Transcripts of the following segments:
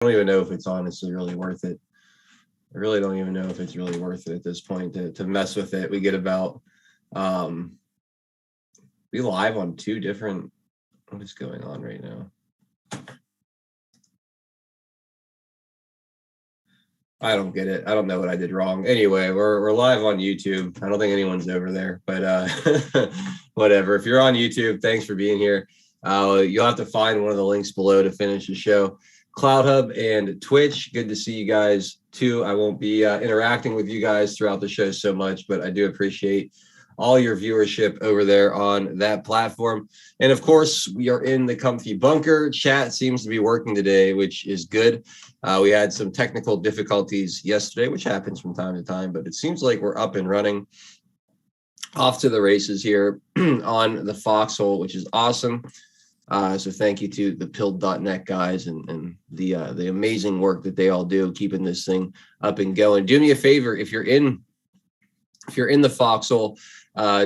don't even know if it's honestly really worth it. I really don't even know if it's really worth it at this point to mess with it. We get about we live on two different. What is going on right now? I don't get it. I don't know what I did wrong. Anyway, we're live on YouTube. I don't think anyone's over there, but whatever. If you're on YouTube, thanks for being here. You'll have to find one of the links below to finish the show. Cloud Hub and Twitch. Good to see you guys too. I won't be interacting with you guys throughout the show so much, but I do appreciate all your viewership over there on that platform. And of course, we are in the comfy bunker. Chat seems to be working today, which is good. We had some technical difficulties yesterday, which happens from time to time, but it seems like we're up and running, off to the races here on the Foxhole, which is awesome. So thank you to the pilled.net guys and the amazing work that they all do, keeping this thing up and going. Do me a favor, if you're in the Foxhole,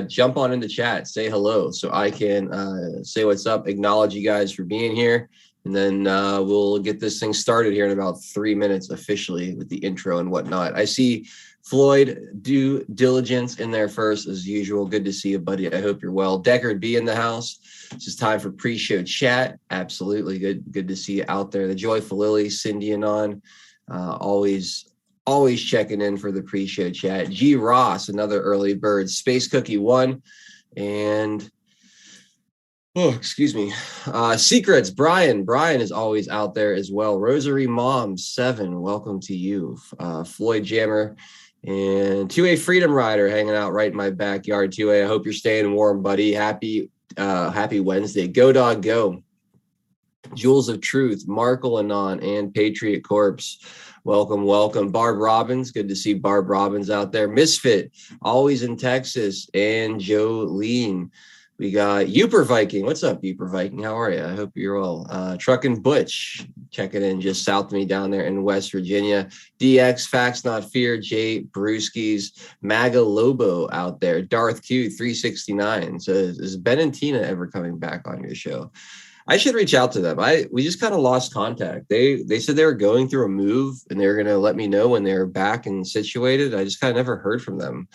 jump on into chat, say hello so I can say what's up, acknowledge you guys for being here, and then we'll get this thing started here in about 3 minutes officially with the intro and whatnot. I see Floyd Due Diligence in there first as usual. Good to see you, buddy. I hope you're well. Deckard B in the house. This is time for pre-show chat. Absolutely good to see you out there. The Joyful Lily, Cindy and on, always checking in for the pre-show chat. G Ross, another early bird. Space Cookie 1, and excuse me. Secrets, Brian is always out there as well. Rosary Mom 7, welcome to you. Floyd Jammer and 2A Freedom Rider hanging out right in my backyard. 2A, I hope you're staying warm, buddy. Happy Wednesday. Go Dog Go. Jewels of Truth, Markle Anon, and Patriot Corpse. Welcome. Barb Robbins. Good to see Barb Robbins out there. Misfit, always in Texas. And Jolene. We got Uper Viking. What's up, Uper Viking? How are you? I hope you're well. Truckin' Butch, checking in just south of me down there in West Virginia. DX, Facts Not Fear, Jay Brewskis, Maga Lobo out there. Darth Q 369 says, is Ben and Tina ever coming back on your show? I should reach out to them. We just kind of lost contact. They said they were going through a move and they were going to let me know when they were back and situated. I just kind of never heard from them.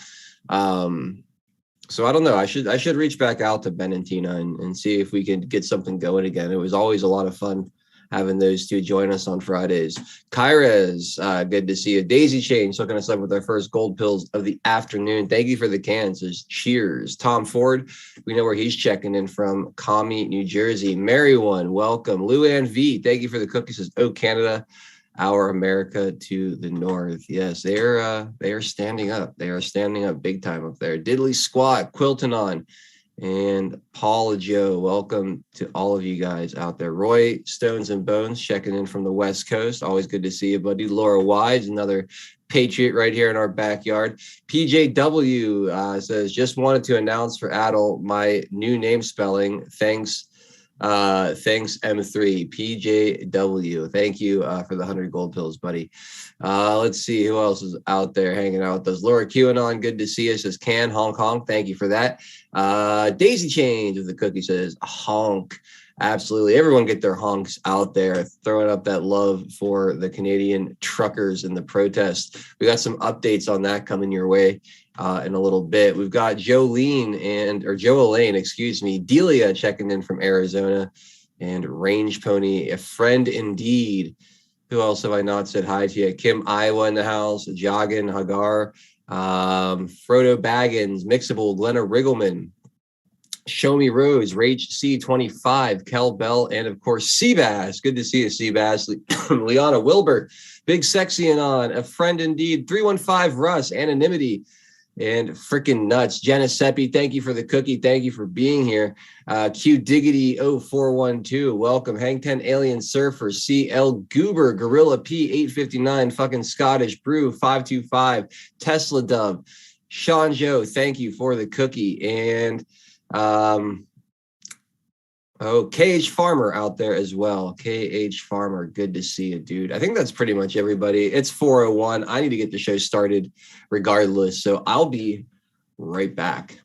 So I don't know. I should reach back out to Ben and Tina and see if we can get something going again. It was always a lot of fun having those two join us on Fridays. Kyra's, good to see you. Daisy Chain hooking us up with our first gold pills of the afternoon. Thank you for the cans. Says cheers. Tom Ford, we know where he's checking in from. Commie, New Jersey. Mary One, welcome. Luann V, thank you for the cookies. Says, oh, Canada, our America to the north. Yes, they are standing up. They are standing up big time up there. Diddley Squat, Quiltanon, and Paula Joe, welcome to all of you guys out there. Roy Stones and Bones checking in from the West Coast. Always good to see you, buddy. Laura Wise, another Patriot right here in our backyard. PJW says, just wanted to announce for Adel my new name spelling. Thanks M3 PJW. Thank you for the 100 gold pills, buddy. Let's see who else is out there hanging out with us. Laura QAnon, good to see us. Says Can Hong Kong. Thank you for that. Daisy Change of the cookie says honk. Absolutely. Everyone get their honks out there, throwing up that love for the Canadian truckers and the protest. We got some updates on that coming your way in a little bit. We've got Joelaine, Delia checking in from Arizona, and Range Pony, a friend indeed. Who else have I not said hi to yet? Kim Iowa in the house, Joggin, Hagar, Frodo Baggins, Mixable, Glenna Riggleman, Show Me Rose, Rage C25, Kel Bell, and of course Seabass. Good to see you, Seabass. Liana Wilbur, Big Sexy and on, a friend indeed. 315 Russ, Anonymity, and freaking nuts. Jenna Seppi, thank you for the cookie. Thank you for being here. Q Diggity 0412, welcome. Hang 10 Alien Surfer, CL Goober, Gorilla P859, fucking Scottish Brew 525, Tesla Dove, Sean Joe, thank you for the cookie. And KH Farmer out there as well. KH Farmer, good to see you, dude. I think that's pretty much everybody. It's 4:01. I need to get the show started regardless, so I'll be right back.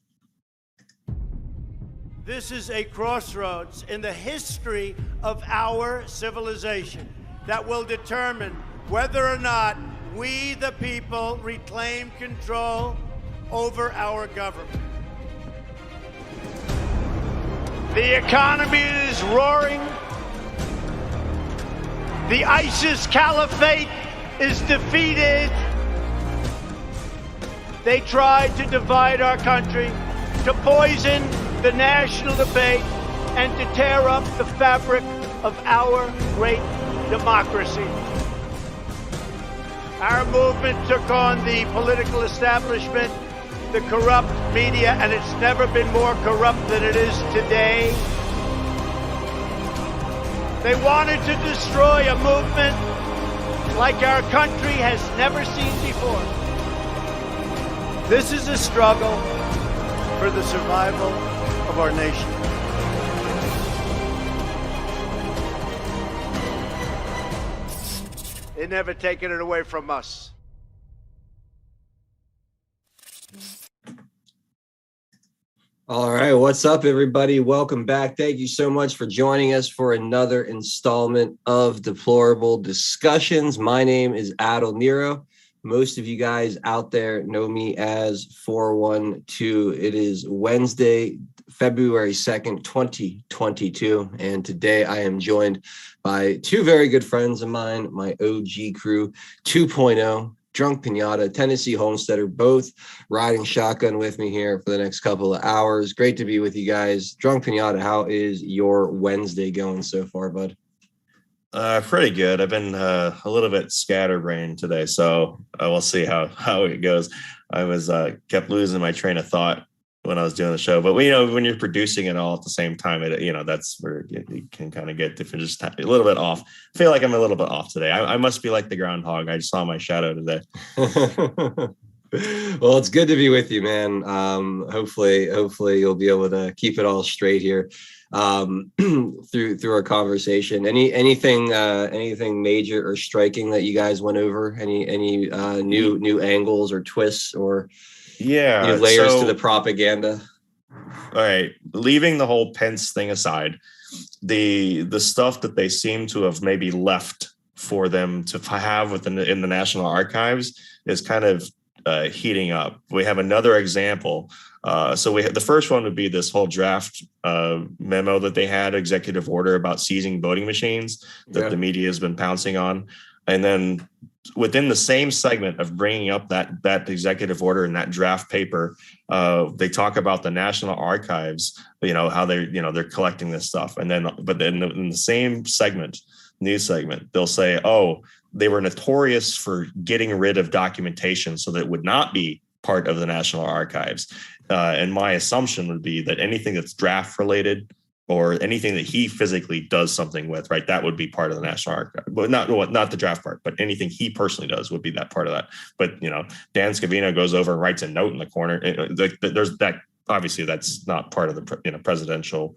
This is a crossroads in the history of our civilization. that will determine whether or not we, the people, reclaim control over our government. The economy is roaring. The ISIS caliphate is defeated. They tried to divide our country, to poison the national debate, and to tear up the fabric of our great democracy. Our movement took on the political establishment, the corrupt media, and it's never been more corrupt than it is today. They wanted to destroy a movement like our country has never seen before. This is a struggle for the survival of our nation. They're never taking it away from us. All right, what's up, everybody? Welcome back. Thank you so much for joining us for another installment of Deplorable Discussions. My name is Adel Nero. Most of you guys out there know me as 412. It is Wednesday, February 2nd, 2022. And today I am joined by two very good friends of mine, my OG crew 2.0, Drunk Pinata, Tennessee Homesteader, both riding shotgun with me here for the next couple of hours. Great to be with you guys. Drunk Pinata, how is your Wednesday going so far, bud? Pretty good. I've been a little bit scatterbrained today, so we'll see how it goes. I was kept losing my train of thought when I was doing the show, but when you're producing it all at the same time, that's where you can kind of get just a little bit off. I feel like I'm a little bit off today. I must be like the groundhog. I just saw my shadow today. Well, it's good to be with you, man. Hopefully you'll be able to keep it all straight here through our conversation. Anything major or striking that you guys went over? Any new angles or twists or new layers to the propaganda? All right, leaving the whole Pence thing aside, the stuff that they seem to have maybe left for them to have in the National Archives is kind of heating up. We have another example. The first one would be this whole draft memo that they had, executive order about seizing voting machines that the media has been pouncing on. And then within the same segment of bringing up that executive order and that draft paper, they talk about the National Archives, how they're collecting this stuff. And then, in the same segment, news segment, they'll say, oh, they were notorious for getting rid of documentation so that it would not be part of the National Archives. And my assumption would be that anything that's draft related or anything that he physically does something with, right, that would be part of the National Archive. But not the draft part, but anything he personally does would be that part of that. But, Dan Scavino goes over and writes a note in the corner. There's that. Obviously, that's not part of the presidential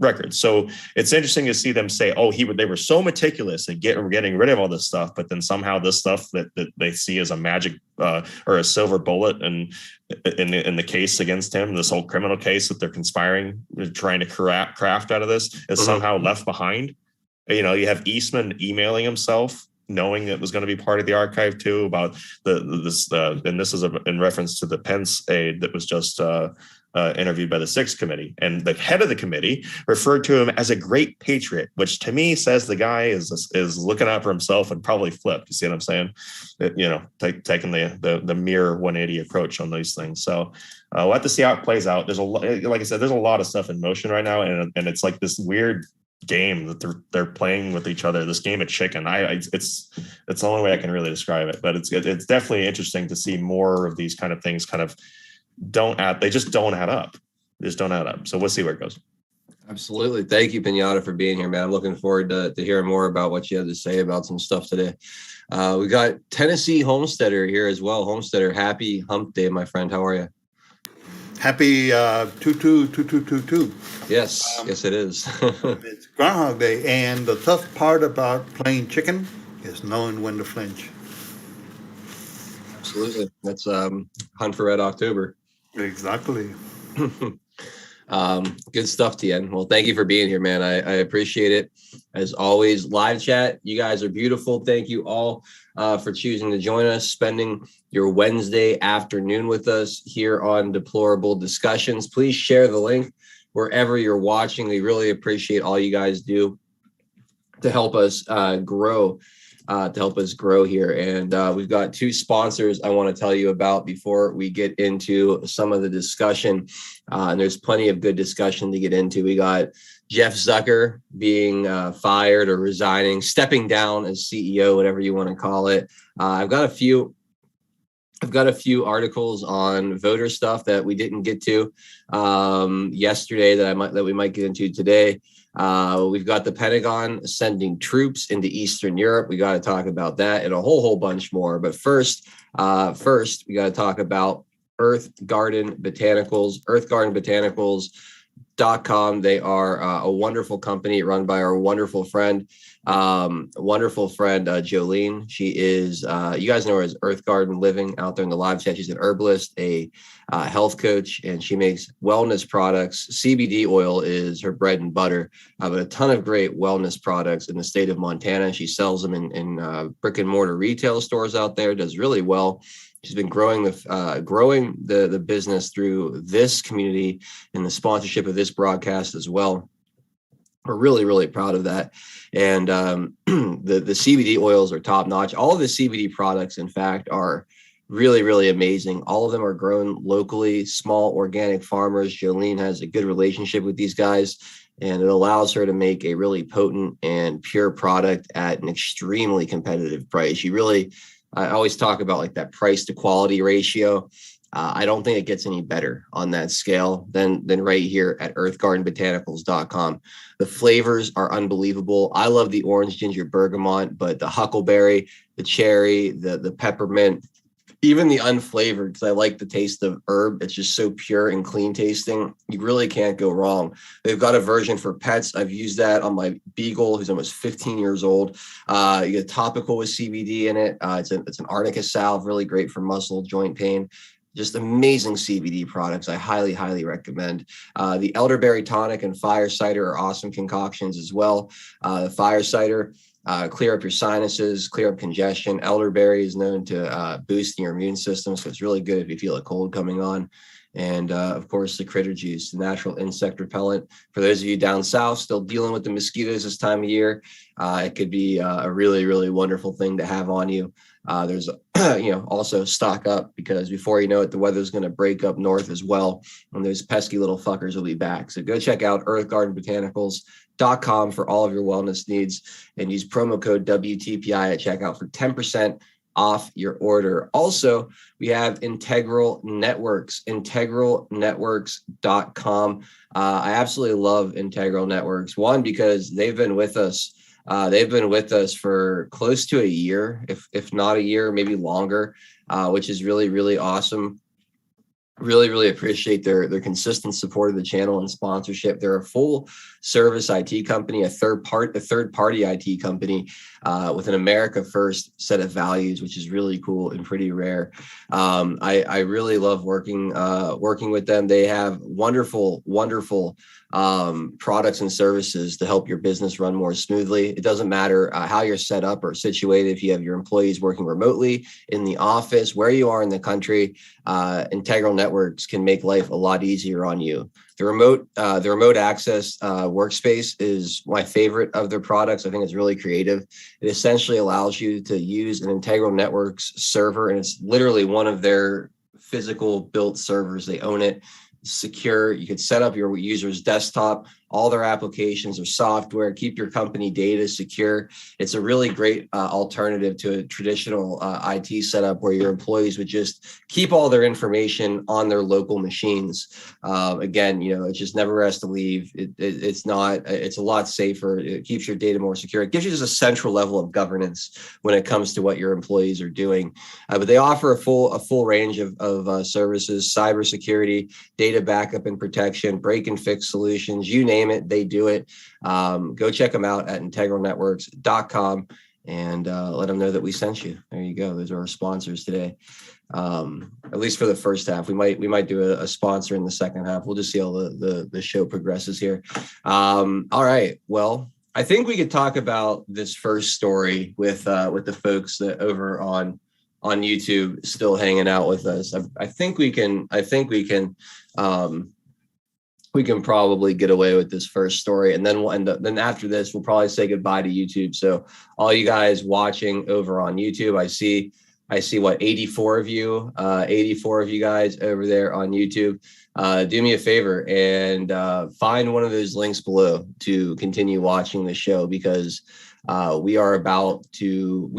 record. So it's interesting to see them say, oh, they were so meticulous at getting rid of all this stuff, but then somehow this stuff that they see as a magic or a silver bullet and in the case against him, this whole criminal case that they're conspiring, trying to craft out of this is somehow left behind. You have Eastman emailing himself, knowing it was going to be part of the archive too, about and this is in reference to the Pence aide that was just interviewed by the 6th committee, and the head of the committee referred to him as a great patriot, which to me says the guy is looking out for himself and probably flipped. You see what I'm saying? Taking the mere 180 approach on these things. So we'll have to see how it plays out. There's like I said, there's a lot of stuff in motion right now, and it's like this weird game that they're playing with each other. This game of chicken. It's the only way I can really describe it. But it's definitely interesting to see more of these kind of things kind of they just don't add up. They just don't add up. So we'll see where it goes. Absolutely. Thank you, Pinata, for being here, man. I'm looking forward to hearing more about what you have to say about some stuff today. We got Tennessee Homesteader here as well. Homesteader, happy hump day, my friend. How are you? Happy 222222. Yes, yes, it is. It's Groundhog Day, and the tough part about playing chicken is knowing when to flinch. Absolutely. That's Hunt for Red October. Exactly. Good stuff, Tien. Well, thank you for being here, man. I appreciate it. As always, live chat, you guys are beautiful. Thank you all for choosing to join us, spending your Wednesday afternoon with us here on Deplorable Discussions. Please share the link wherever you're watching. We really appreciate all you guys do to help us grow. Here. And we've got two sponsors I want to tell you about before we get into some of the discussion. And there's plenty of good discussion to get into. We got Jeff Zucker being fired or resigning, stepping down as CEO, whatever you want to call it. I've got a few articles on voter stuff that we didn't get to yesterday that we might get into today. We've got the Pentagon sending troops into Eastern Europe. We got to talk about that and a whole bunch more. But first, we got to talk about Earth Garden Botanicals. EarthGardenBotanicals.com. They are a wonderful company run by our wonderful friend Jolene. She is, you guys know her as Earth Garden Living out there in the live chat. She's an herbalist, a health coach, and she makes wellness products. CBD oil is her bread and butter, but a ton of great wellness products in the state of Montana. She sells them in brick and mortar retail stores out there, does really well. She's been growing the business through this community and the sponsorship of this broadcast as well. We're really, really proud of that. And the CBD oils are top notch. All of the CBD products, in fact, are really, really amazing. All of them are grown locally, small organic farmers. Jolene has a good relationship with these guys, and it allows her to make a really potent and pure product at an extremely competitive price. I always talk about like that price to quality ratio. I don't think it gets any better on that scale than right here at earthgardenbotanicals.com. The flavors are unbelievable. I love the orange ginger bergamot, but the huckleberry, the cherry, the peppermint, even the unflavored, because I like the taste of herb. It's just so pure and clean tasting. You really can't go wrong. They've got a version for pets. I've used that on my beagle, who's almost 15 years old. You get topical with CBD in it. It's an arnica salve, really great for muscle, joint pain. Just amazing CBD products. I highly, highly recommend. The elderberry tonic and fire cider are awesome concoctions as well. The fire cider, clear up your sinuses, clear up congestion. Elderberry is known to boost your immune system, so it's really good if you feel a cold coming on. And of course, the critter juice, the natural insect repellent. For those of you down south still dealing with the mosquitoes this time of year, it could be a really, really wonderful thing to have on you. There's, also stock up, because before you know it, the weather's going to break up north as well, and those pesky little fuckers will be back. So go check out earthgardenbotanicals.com for all of your wellness needs, and use promo code WTPI at checkout for 10% off your order. Also, we have Integral Networks, integralnetworks.com. I absolutely love Integral Networks. One, because they've been with us for close to a year, if not a year, maybe longer, which is really, really awesome. Really, really appreciate their consistent support of the channel and sponsorship. They're a full service IT company, a third party IT company with an America First set of values, which is really cool and pretty rare. I really love working with them. They have wonderful products and services to help your business run more smoothly. It doesn't matter how you're set up or situated. If you have your employees working remotely in the office, where you are in the country, Integral Networks can make life a lot easier on you. The remote access workspace is my favorite of their products. I think it's really creative. It essentially allows you to use an Integral Networks server, and it's literally one of their physical built servers. They own it. Secure. You could set up your user's desktop, all their applications or software, keep your company data secure. It's a really great alternative to a traditional IT setup where your employees would just keep all their information on their local machines. Again, it just never has to leave. It's a lot safer. It keeps your data more secure. It gives you just a central level of governance when it comes to what your employees are doing. But they offer a full range of services: cybersecurity, data backup and protection, break and fix solutions, you name it, they do it. Go check them out at integralnetworks.com and let them know that we sent you. There you you go. Those are our sponsors today. At least for the first half. We might do a sponsor in the second half. We'll just see how the show progresses here. All right. Well, I think we could talk about this first story with the folks that over on YouTube still hanging out with us. I think we can probably get away with this first story, and then we'll end up. Then after this, we'll probably say goodbye to YouTube. So all you guys watching over on YouTube, I see what 84 of you guys over there on YouTube. Do me a favor and find one of those links below to continue watching the show, because we are about to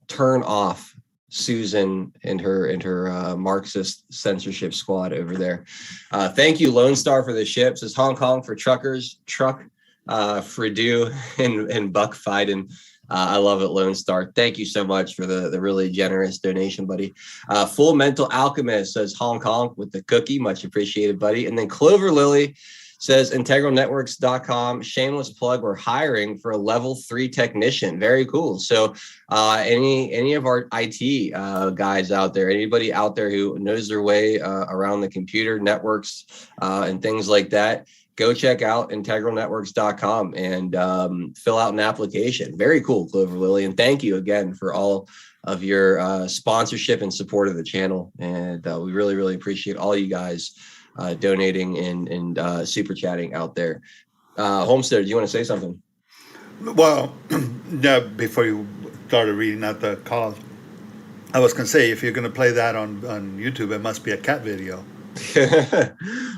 turn off Susan and her Marxist censorship squad over there. Thank you, Lone Star, for the ship. Says Hong Kong for truckers, truck Fredu and Buck Fiden. I love it, Lone Star. Thank you so much for the really generous donation, buddy. Full Mental Alchemist says Hong Kong with the cookie. Much appreciated, buddy. And then Clover Lily says integralnetworks.com. Shameless plug. We're hiring for a level 3 technician. Very cool. So any of our IT guys out there, anybody out there who knows their way around the computer networks and things like that, go check out integralnetworks.com and fill out an application. Very cool, Clover Lily. And thank you again for all of your sponsorship and support of the channel. And we really, really appreciate all you guys donating and super chatting out there. Homestead, do you want to say something? Well, yeah, before you started reading out the calls, I was going to say, if you're going to play that on YouTube, it must be a cat video.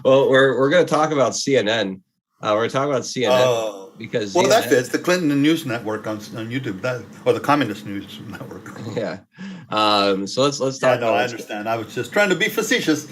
Well, we're going to talk about CNN. We're going to talk about CNN because CNN, that fits the Clinton News Network on YouTube, or the Communist News Network. Yeah. So let's talk. Yeah, no, I understand. I was just trying to be facetious.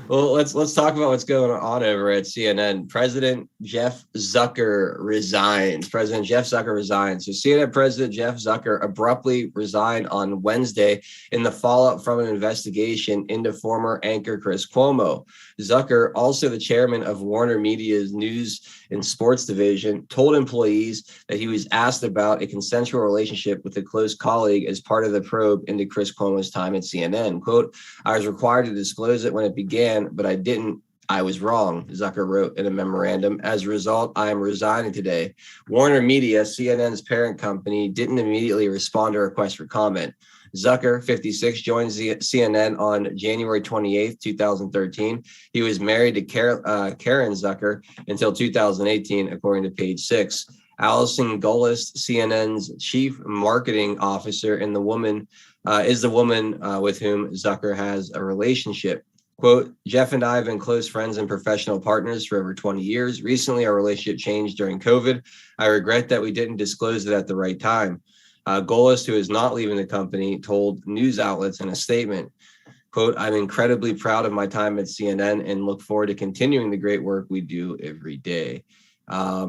Well, let's talk about what's going on over at CNN. President Jeff Zucker resigns. So CNN President Jeff Zucker abruptly resigned on Wednesday in the fallout from an investigation into former anchor Chris Cuomo. Zucker, also the chairman of Warner Media's news and sports division, told employees that he was asked about a consensual relationship with a close colleague as part of the probe into Chris Cuomo's time at CNN. Quote, "I was required to disclose it when it began, but I didn't. I was wrong," Zucker wrote in a memorandum. "As a result, I am resigning today." Warner Media, CNN's parent company, didn't immediately respond to a request for comment. Zucker, 56, joined CNN on January 28th, 2013. He was married to Karen Zucker until 2018, according to Page 6. Allison Gollust, CNN's chief marketing officer, and is the woman with whom Zucker has a relationship. Quote, "Jeff and I have been close friends and professional partners for over 20 years. Recently, our relationship changed during COVID. I regret that we didn't disclose it at the right time." Gollust, who is not leaving the company, told news outlets in a statement, quote, "I'm incredibly proud of my time at CNN and look forward to continuing the great work we do every day." I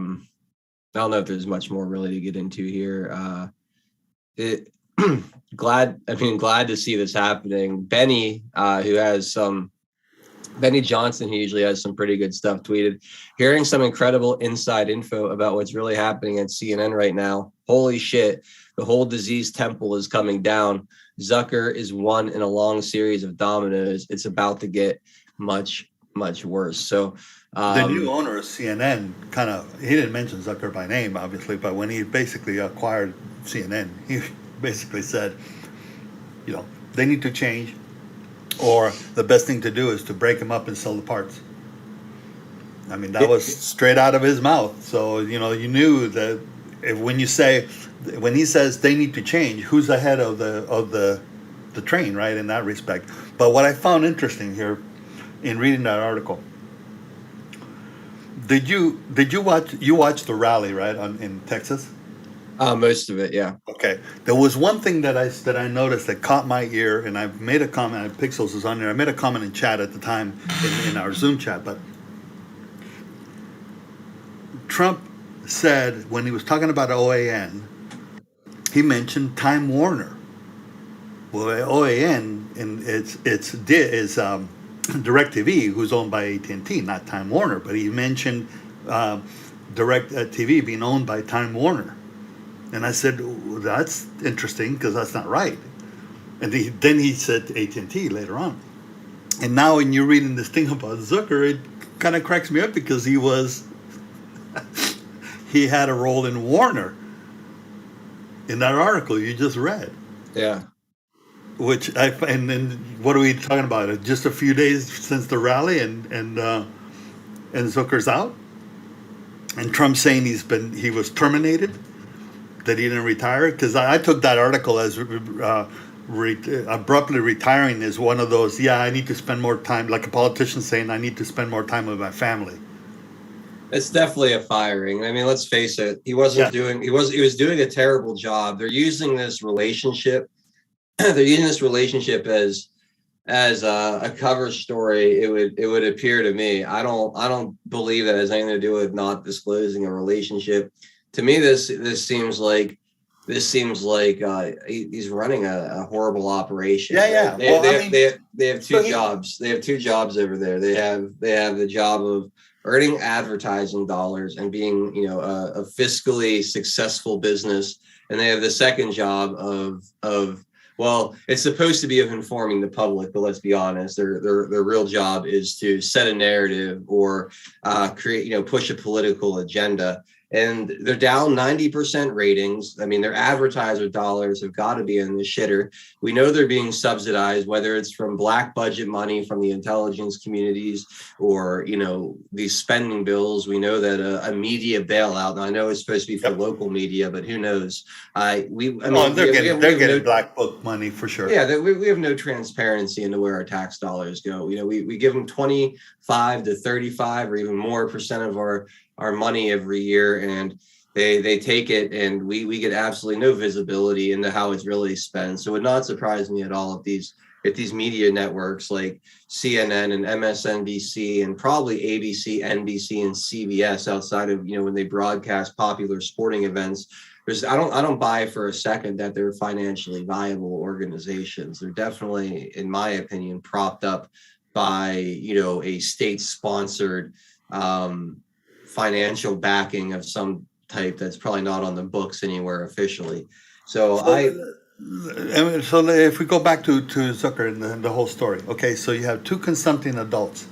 don't know if there's much more really to get into here. Glad to see this happening. Benny Johnson, who usually has some pretty good stuff, tweeted, "Hearing some incredible inside info about what's really happening at CNN right now. Holy shit, the whole disease temple is coming down. Zucker is one in a long series of dominoes. It's about to get much, much worse." So the new owner of CNN he didn't mention Zucker by name, obviously, but when he basically acquired CNN, he basically said, they need to change, or the best thing to do is to break them up and sell the parts. I mean, that was straight out of his mouth. So, you knew that when he says they need to change, who's ahead of the train, right, in that respect. But what I found interesting here in reading that article, did you watch the rally, right, in Texas? Most of it, yeah. Okay. There was one thing that I noticed that caught my ear, and I made a comment. Pixels is on there. I made a comment in chat at the time in our Zoom chat. But Trump said when he was talking about OAN, he mentioned Time Warner. Well, OAN is DirecTV, who's owned by AT&T, not Time Warner. But he mentioned DirecTV being owned by Time Warner. And I said, well, that's interesting because that's not right. And then he said AT&T later on. And now when you're reading this thing about Zucker, it kind of cracks me up because he had a role in Warner in that article you just read. Yeah. And then what are we talking about? Just a few days since the rally, and Zucker's out, and Trump saying he was terminated, that he didn't retire. Because I took that article as abruptly retiring is one of those. Yeah, I need to spend more time, like a politician saying, I need to spend more time with my family. It's definitely a firing. I mean, let's face it. He was doing a terrible job. They're using this relationship. They're using this relationship as a cover story. It would appear to me. I don't believe that has anything to do with not disclosing a relationship. To me, this seems like he's running a horrible operation. Yeah. They have two jobs. They have two jobs over there. They have the job of earning advertising dollars and being, a fiscally successful business, and they have the second job of well, it's supposed to be of informing the public, but let's be honest, their real job is to set a narrative or create, push a political agenda. And they're down 90% ratings. I mean, their advertiser dollars have got to be in the shitter. We know they're being subsidized, whether it's from black budget money from the intelligence communities or, these spending bills. We know that a media bailout, and I know it's supposed to be for local media, but who knows? They're getting black book money for sure. Yeah, we have no transparency into where our tax dollars go. We give them 25 to 35 or even more percent of our money every year, and they take it, and we get absolutely no visibility into how it's really spent. So it would not surprise me at all if these media networks like CNN and MSNBC and probably ABC, NBC, and CBS, outside of when they broadcast popular sporting events, I don't buy for a second that they're financially viable organizations. They're definitely, in my opinion, propped up by a state-sponsored financial backing of some type that's probably not on the books anywhere officially. So if we go back to Zucker and the whole story, okay, so you have two consenting adults,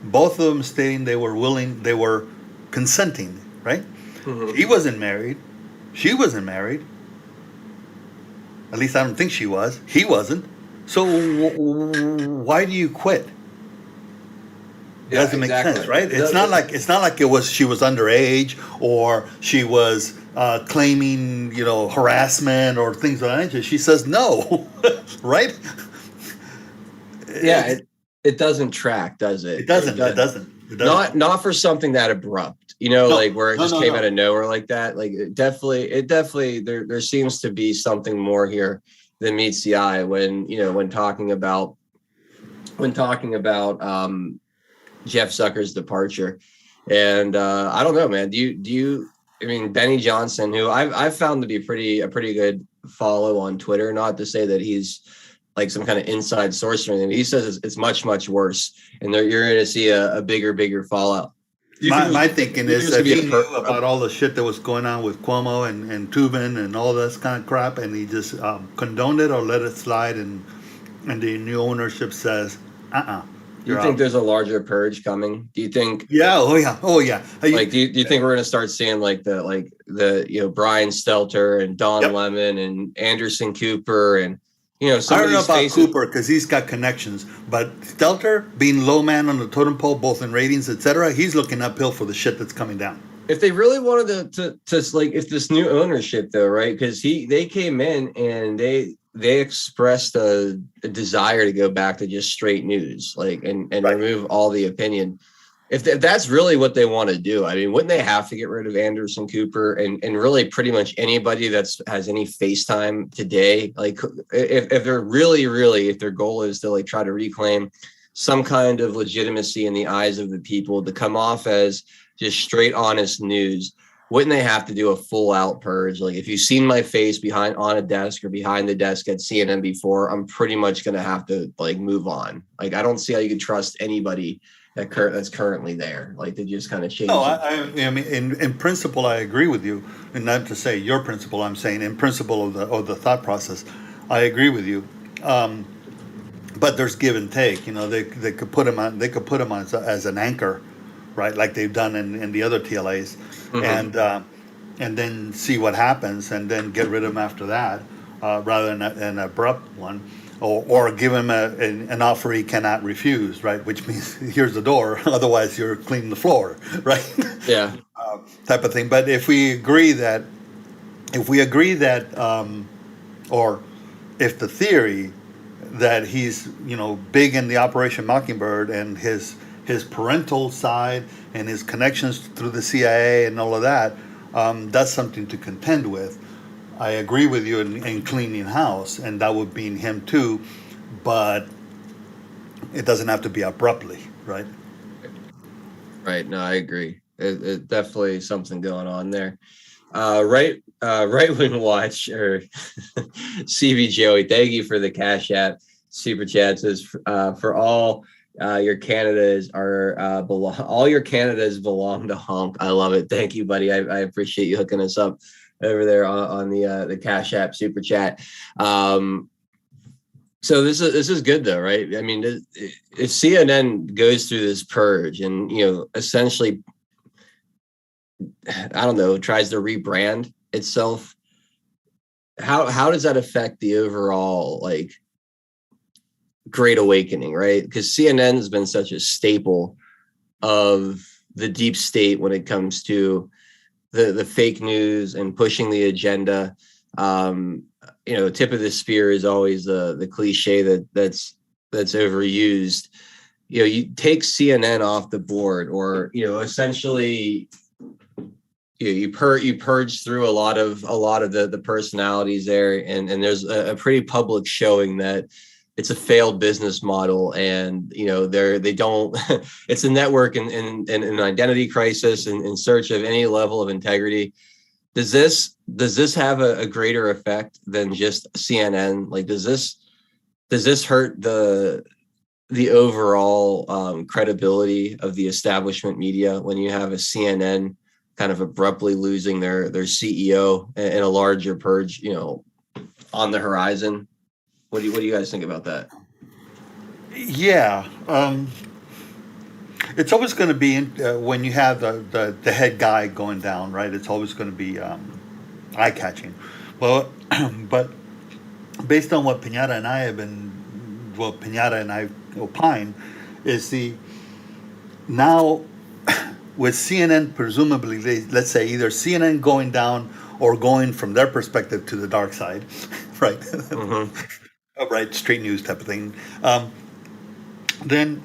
both of them stating they were consenting, right? Mm-hmm. He wasn't married, she wasn't married. At least I don't think she was. He wasn't. So why do you quit? It doesn't make sense, right? It's not like she was underage or she was claiming, harassment or things like that. She says no, right? Yeah, it doesn't track, does it? It doesn't. Not for something that abrupt, where it just came out of nowhere like that. Like it definitely there seems to be something more here than meets the eye when talking about Jeff Zucker's departure. And I don't know, man. I mean, Benny Johnson, who I've found to be a pretty good follow on Twitter, not to say that he's like some kind of inside source or anything. He says it's much, much worse. And you're going to see a bigger fallout. My thinking is that he knew about all the shit that was going on with Cuomo and Tubin and all this kind of crap, and he just condoned it or let it slide, and the new ownership says, Do you think there's a larger purge coming? Do you think? Yeah. Oh yeah. Like, do you think we're going to start seeing like the Brian Stelter and Don Lemon and Anderson Cooper and some I of don't know these about faces? Cooper because he's got connections, but Stelter being low man on the totem pole, both in ratings, etc., he's looking uphill for the shit that's coming down. If they really wanted to like, if this new ownership though, right? Because they came in and they expressed a desire to go back to just straight news, like, and right. Remove all the opinion. If that's really what they want to do, I mean, wouldn't they have to get rid of Anderson Cooper and really pretty much anybody has any FaceTime today? Like, if they're really, if their goal is to like try to reclaim some kind of legitimacy in the eyes of the people, to come off as just straight, honest news, wouldn't they have to do a full out purge? Like, if you've seen my face on a desk or behind the desk at CNN before, I'm pretty much going to have to like move on. Like, I don't see how you could trust anybody that's currently there? Like, did you just kind of change No, it? I mean, in principle, I agree with you, and not to say your principle. I'm saying in principle of the thought process, I agree with you. But there's give and take. They could put him on. They could put him on as an anchor, right? Like they've done in the other TLAs, and then see what happens, and then get rid of him after that, rather than an abrupt one. Or give him an offer he cannot refuse, right? Which means here's the door, otherwise you're cleaning the floor, right? Yeah. Type of thing. But if we agree that, or if the theory that he's big in the Operation Mockingbird and his parental side and his connections through the CIA and all of that, that's something to contend with. I agree with you in cleaning house, and that would mean him too, but it doesn't have to be abruptly, right? Right. No, I agree. It definitely something going on there. Right wing watch or CV Joey, thank you for the Cash App super chat. Says for all your Canadas all your Canadas belong to Honk. I love it. Thank you, buddy. I appreciate you hooking us up over there on the Cash App super chat. So this is good though, right? I mean, if CNN goes through this purge and essentially, I don't know, tries to rebrand itself, how does that affect the overall like Great Awakening, right? Because CNN has been such a staple of the deep state when it comes to the fake news and pushing the agenda. Tip of the spear is always the cliche that's overused. You take CNN off the board, or essentially you purge through a lot of the personalities there, and there's a pretty public showing that it's a failed business model, and they don't it's a network in an identity crisis and in search of any level of integrity. Does this have a greater effect than just CNN? Like, does this hurt the overall credibility of the establishment media when you have a CNN kind of abruptly losing their CEO and a larger purge on the horizon? What do you guys think about that? Yeah, it's always going to be when you have the head guy going down, right? It's always going to be eye catching. Well, but based on what Pinata and I opine, is now with CNN presumably, let's say either CNN going down or going from their perspective to the dark side, right? Right, straight news type of thing. Then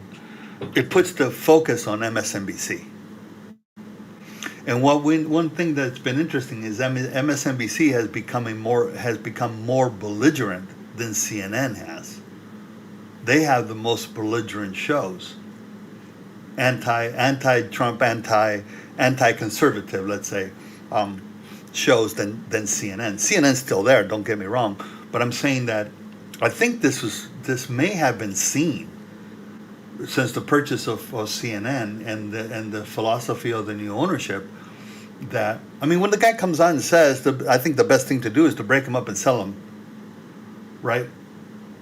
it puts the focus on MSNBC. And one thing that's been interesting is MSNBC has become more belligerent than CNN has. They have the most belligerent shows. Anti-Trump, anti-conservative, let's say, shows than CNN. CNN's still there, don't get me wrong, but I'm saying that I think this may have been seen since the purchase of CNN and the philosophy of the new ownership. That, I mean, when the guy comes on and says, I think the best thing to do is to break him up and sell him, right?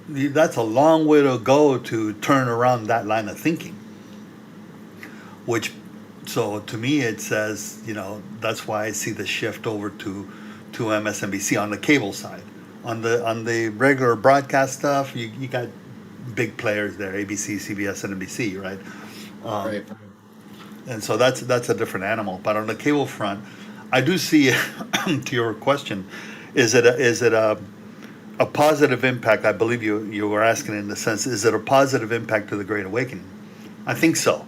That's a long way to go to turn around that line of thinking. So to me, it says, that's why I see the shift over to MSNBC on the cable side. On the regular broadcast stuff, you got big players there, ABC, CBS, and NBC, right? Right. And so that's a different animal. But on the cable front, I do see, to your question, is it a positive impact? I believe you were asking in the sense, is it a positive impact to the Great Awakening? I think so.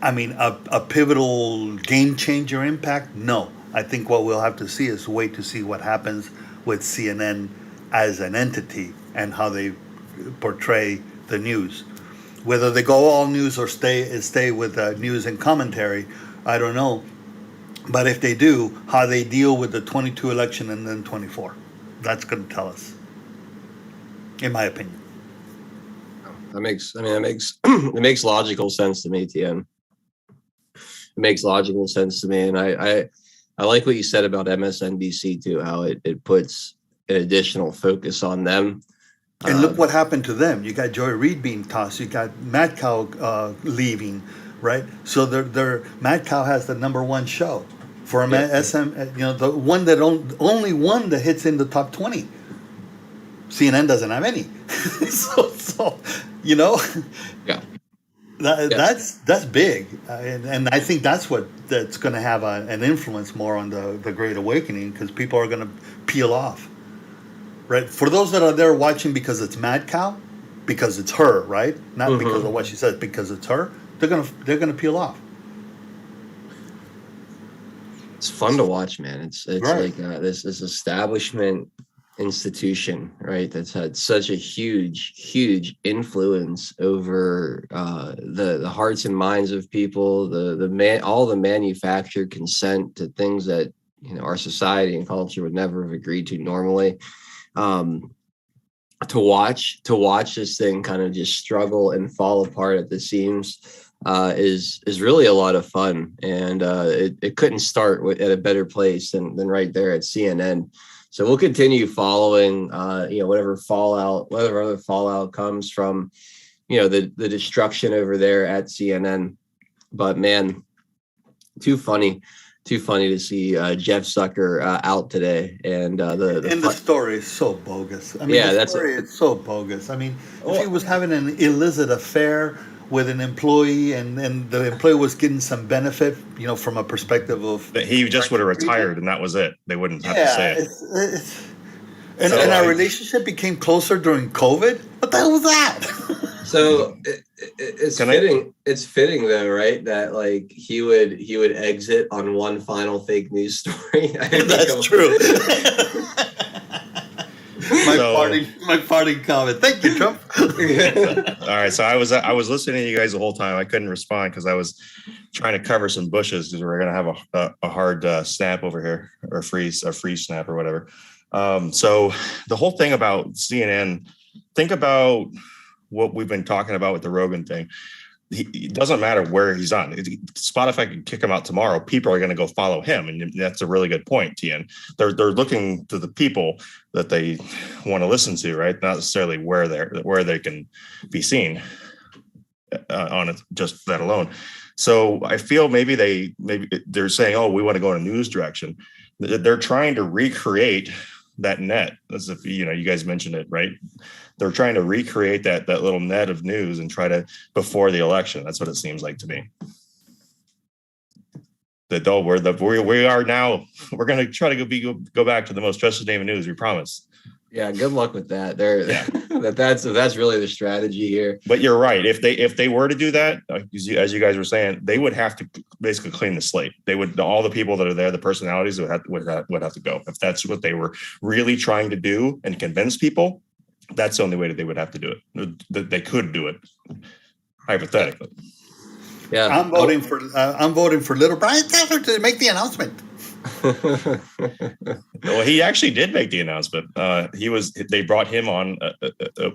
I mean, a pivotal game changer impact? No. I think what we'll have to see is wait to see what happens with CNN as an entity and how they portray the news. Whether they go all news or stay with news and commentary, I don't know. But if they do, how they deal with the 22 election and then 24. That's going to tell us, in my opinion. it makes logical sense to me, TN. It makes logical sense to me. And I like what you said about MSNBC too, how it puts an additional focus on them. And look what happened to them. You got Joy Reid being tossed. You got Mad Cow leaving, right? So their Mad Cow has the #1 show for SM. The one that only one that hits in the top 20. CNN doesn't have any. so Yeah. That's big, and I think that's going to have an influence more on the Great Awakening, because people are going to peel off. Right. For those that are there watching because it's Mad Cow, because it's her, right? Not because of what she says, because it's her. They're gonna peel off. It's fun to watch, man. It's right. Like this establishment institution, right? That's had such a huge influence over the hearts and minds of people. All the manufactured consent to things that our society and culture would never have agreed to normally. To watch this thing kind of just struggle and fall apart at the seams is really a lot of fun, and it couldn't start at a better place than right there at CNN. So we'll continue following whatever other fallout comes from the destruction over there at CNN. But man, too funny to see Jeff Zucker out today, and the story is so bogus. I mean, it's so bogus. I mean, if he was having an illicit affair with an employee, and the employee was getting some benefit, from a perspective of that he just would have retired, and that was it. They wouldn't have to say it. And our relationship became closer during COVID. What the hell was that? So it's fitting. It's fitting though, right? That like he would exit on one final fake news story. That's true. My parting comment. Thank you, Trump. All right, so I was listening to you guys the whole time. I couldn't respond because I was trying to cover some bushes because we're gonna have a hard snap over here, or a free snap or whatever. So the whole thing about CNN. Think about what we've been talking about with the Rogan thing. It doesn't matter where he's on. Spotify can kick him out tomorrow. People are going to go follow him, and that's a really good point, Tian. They're looking to the people that they want to listen to, right? Not necessarily where they can be seen on it, just that alone. So I feel maybe they're saying, "Oh, we want to go in a news direction." They're trying to recreate that net, as if you guys mentioned it, right? They're trying to recreate that little net of news and try to before the election. That's what it seems like to me. We are now. We're going to try to go back to the most trusted name of news. We promise. Yeah, good luck with that. That's really the strategy here. But you're right. If they were to do that, as you guys were saying, they would have to basically clean the slate. They would, all the people that are there, the personalities would have to go. If that's what they were really trying to do and convince people, that's the only way that they would have to do it. That they could do it, hypothetically. Yeah, I'm voting for little Brian Taylor to make the announcement. Well, he actually did make the announcement. They brought him on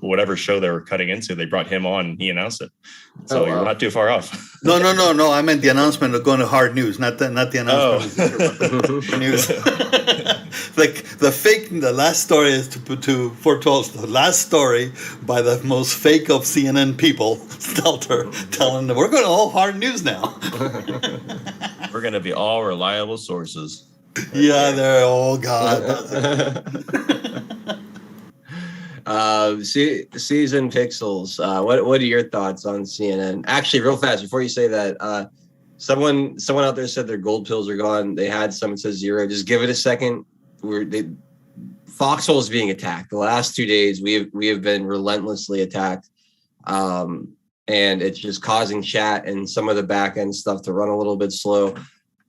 whatever show they were cutting into. They brought him on. And he announced it. So you're not too far off. No. I meant the announcement of going to hard news, not the announcement of news. Like the last story is to foretold the last story by the most fake of CNN people, Stelter, telling them we're going to all hard news now. We're going to be all reliable sources. Yeah, they're God. Season Pixels. What are your thoughts on CNN? Actually, real fast before you say that, someone out there said their gold pills are gone. They had some. It says 0. Just give it a second. Foxhole is being attacked. The last 2 days, we have been relentlessly attacked, and it's just causing chat and some of the back end stuff to run a little bit slow.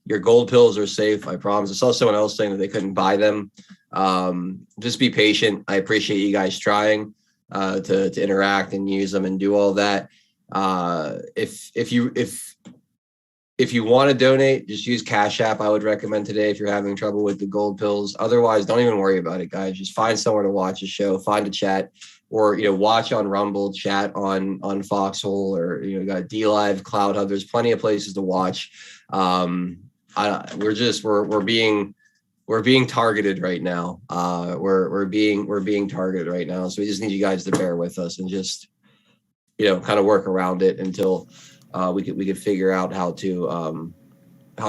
Your gold pills are safe, I promise. I saw someone else saying that they couldn't buy them. Just be patient. I appreciate you guys trying to interact and use them and do all that. If if you want to donate, just use Cash App. I would recommend today if you're having trouble with the gold pills. Otherwise, don't even worry about it, guys. Just find somewhere to watch a show, find a chat, or watch on Rumble, chat on Foxhole, or you got DLive, Cloud Hub. There's plenty of places to watch. We're being targeted right now. We're being targeted right now. So we just need you guys to bear with us and just kind of work around it until we could figure out how to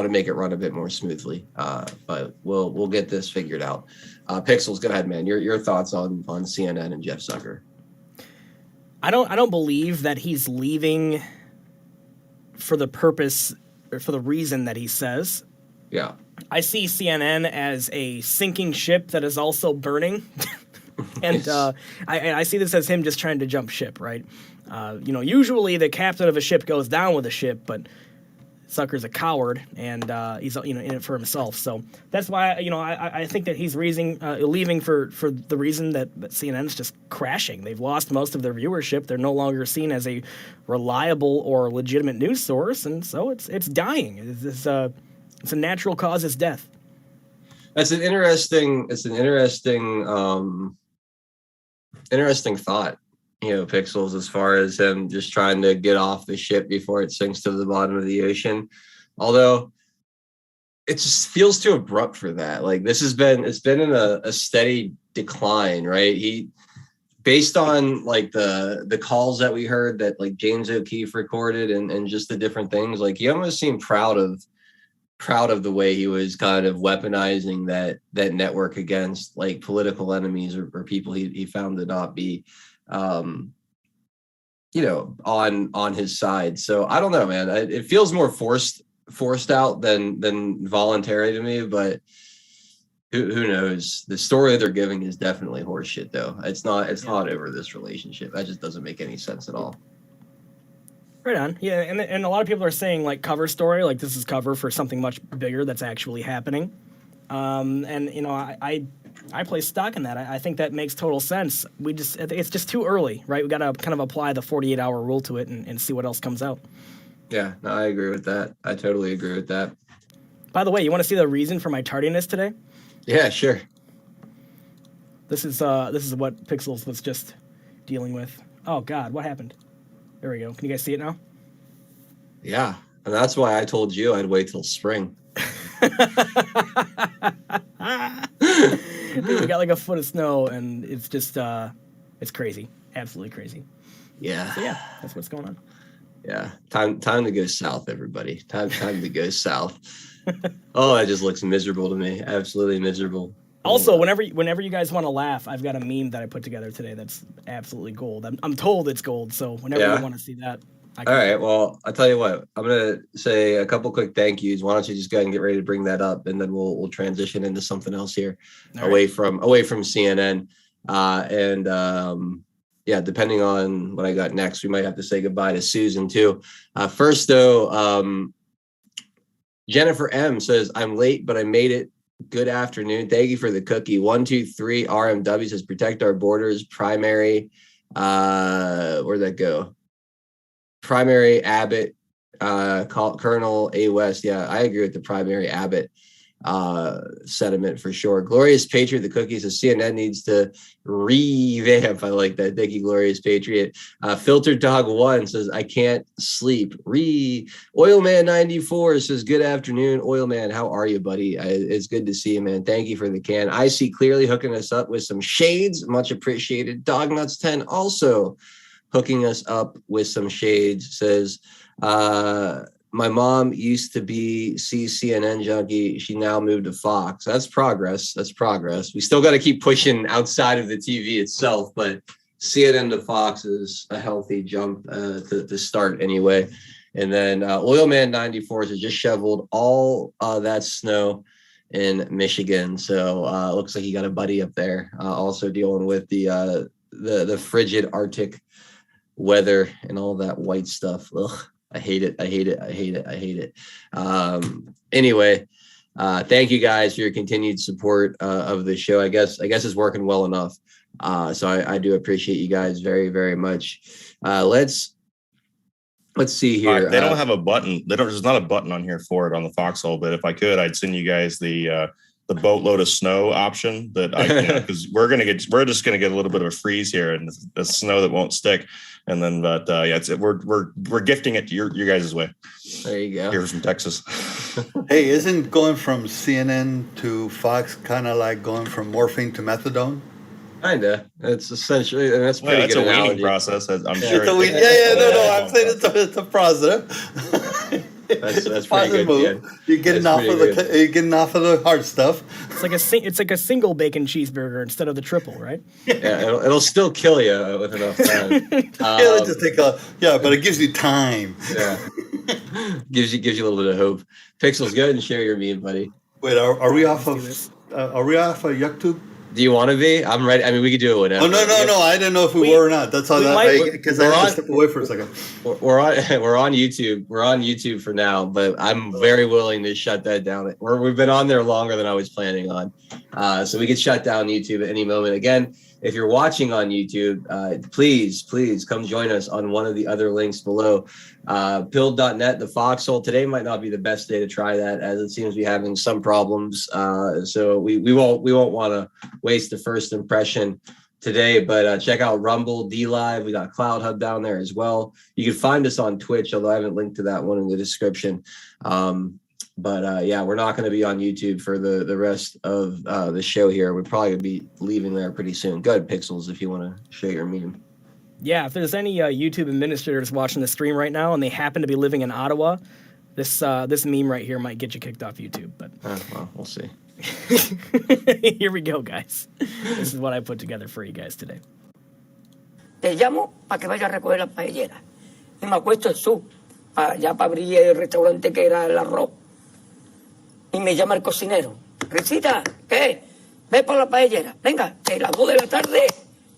make it run a bit more smoothly. But we'll get this figured out. Pixels, go ahead, man. Your thoughts on CNN and Jeff Zucker? I don't believe that he's leaving for the purpose or for the reason that he says. Yeah. I see CNN as a sinking ship that is also burning. And I see this as him just trying to jump ship, right? Usually the captain of a ship goes down with a ship, but Zucker's a coward, and he's in it for himself. So that's why I think that he's leaving for the reason that CNN's just crashing. They've lost most of their viewership. They're no longer seen as a reliable or legitimate news source, and so it's dying. It's a natural cause. It's death. That's an interesting thought. Pixels, as far as him just trying to get off the ship before it sinks to the bottom of the ocean. Although it just feels too abrupt for that. Like it's been in a steady decline, right? Based on like the calls that we heard that like James O'Keefe recorded and just the different things, like he almost seemed proud of the way he was kind of weaponizing that network against like political enemies or people he found to not be on his side. So I don't know, man. It feels more forced out than voluntary to me, but who knows? The story that they're giving is definitely horseshit, though. It's not over this relationship. That just doesn't make any sense at all. Right on. Yeah, and a lot of people are saying like cover story, like this is cover for something much bigger that's actually happening. I place stock in that. I think that makes total sense. It's just too early, right? We got to kind of apply the 48-hour rule to it and see what else comes out. Yeah, no, I agree with that. I totally agree with that. By the way, you want to see the reason for my tardiness today? Yeah, sure. This is what Pixels was just dealing with. Oh God, what happened? There we go. Can you guys see it now? Yeah, and that's why I told you I'd wait till spring. We got like a foot of snow, and it's just it's crazy, absolutely crazy. Yeah. So yeah, that's what's going on. Yeah, time to go south, everybody. Time to go south. Oh, that just looks miserable to me. Absolutely miserable. Also, whenever you guys want to laugh, I've got a meme that I put together today that's absolutely gold. I'm told it's gold, so whenever you want to see that. All right, well, I'll tell you what. I'm going to say a couple quick thank yous. Why don't you just go ahead and get ready to bring that up, and then we'll transition into something else here away from CNN. Depending on what I got next, we might have to say goodbye to Susan too. First, though, Jennifer M says, I'm late, but I made it. Good afternoon. Thank you for the cookie. 123 RMW says, protect our borders. Primary. Where'd that go? Primary Abbott, Colonel A. West. Yeah, I agree with the primary Abbott sentiment for sure. Glorious Patriot, the cookies of CNN needs to revamp. I like that. Thank you, Glorious Patriot. Filtered Dog 1 says, I can't sleep. Oilman 94 says, good afternoon. Oilman, how are you, buddy? It's good to see you, man. Thank you for the can. I see clearly hooking us up with some shades. Much appreciated. Dog Nuts 10 also hooking us up with some shades, says, my mom used to be CNN junkie. She now moved to Fox. That's progress. We still got to keep pushing outside of the TV itself, but CNN to Fox is a healthy jump to start anyway. And then Oilman 94 has just shoveled all that snow in Michigan. So looks like you got a buddy up there also dealing with the frigid Arctic weather and all that white stuff. Ugh, I hate it. Anyway, thank you guys for your continued support of the show. I guess it's working well enough. So I do appreciate you guys very, very much. Let's let's see here. They don't have a button. There's not a button on here for it on the Foxhole. But if I could, I'd send you guys the boatload of snow option that because we're just gonna get a little bit of a freeze here and the snow that won't stick. And then, we're gifting it to your guys' way. There you go. Here from Texas. Hey, isn't going from CNN to Fox kind of like going from morphine to methadone? Kinda. It's essentially, and that's pretty It's good a weaning analogy. process. I'm sure. No, I'm saying it's a positive. That's pretty Positive good. move. Yeah. You're getting off of the hard stuff. It's like a single bacon cheeseburger instead of the triple, right? Yeah, it'll still kill you with enough time. It'll just take but it gives you time. Yeah, gives you a little bit of hope. Pixels, go ahead and share your meme, buddy. Wait, are we off of this. YouTube? Do you want to be? I'm ready. I mean, we could do it whenever. Oh no! I didn't know if we were or not. That's all because I had to step away for a second. We're on YouTube. We're on YouTube for now, but I'm very willing to shut that down. We've been on there longer than I was planning on, so we could shut down YouTube at any moment. Again, if you're watching on YouTube, please come join us on one of the other links below. Pilled.net, the Foxhole. Today might not be the best day to try that, as it seems to be having some problems. So we won't want to waste the first impression today, but check out Rumble, D Live. We got Cloud Hub down there as well. You can find us on Twitch, although I haven't linked to that one in the description. But we're not going to be on YouTube for the rest of the show here. We're probably going to be leaving there pretty soon. Go ahead, Pixels, if you want to share your meme. Yeah, if there's any YouTube administrators watching the stream right now and they happen to be living in Ottawa, this meme right here might get you kicked off YouTube. But Well, we'll see. Here we go, guys. This is what I put together for you guys today. Te llamo para que vaya a recoger las paelleras. Y me acuesto en su, ya para abrir el restaurante que era el arroz. Y me llama el cocinero. Risita, ¿qué? Ve por la paellera. Venga, que las 2 de la tarde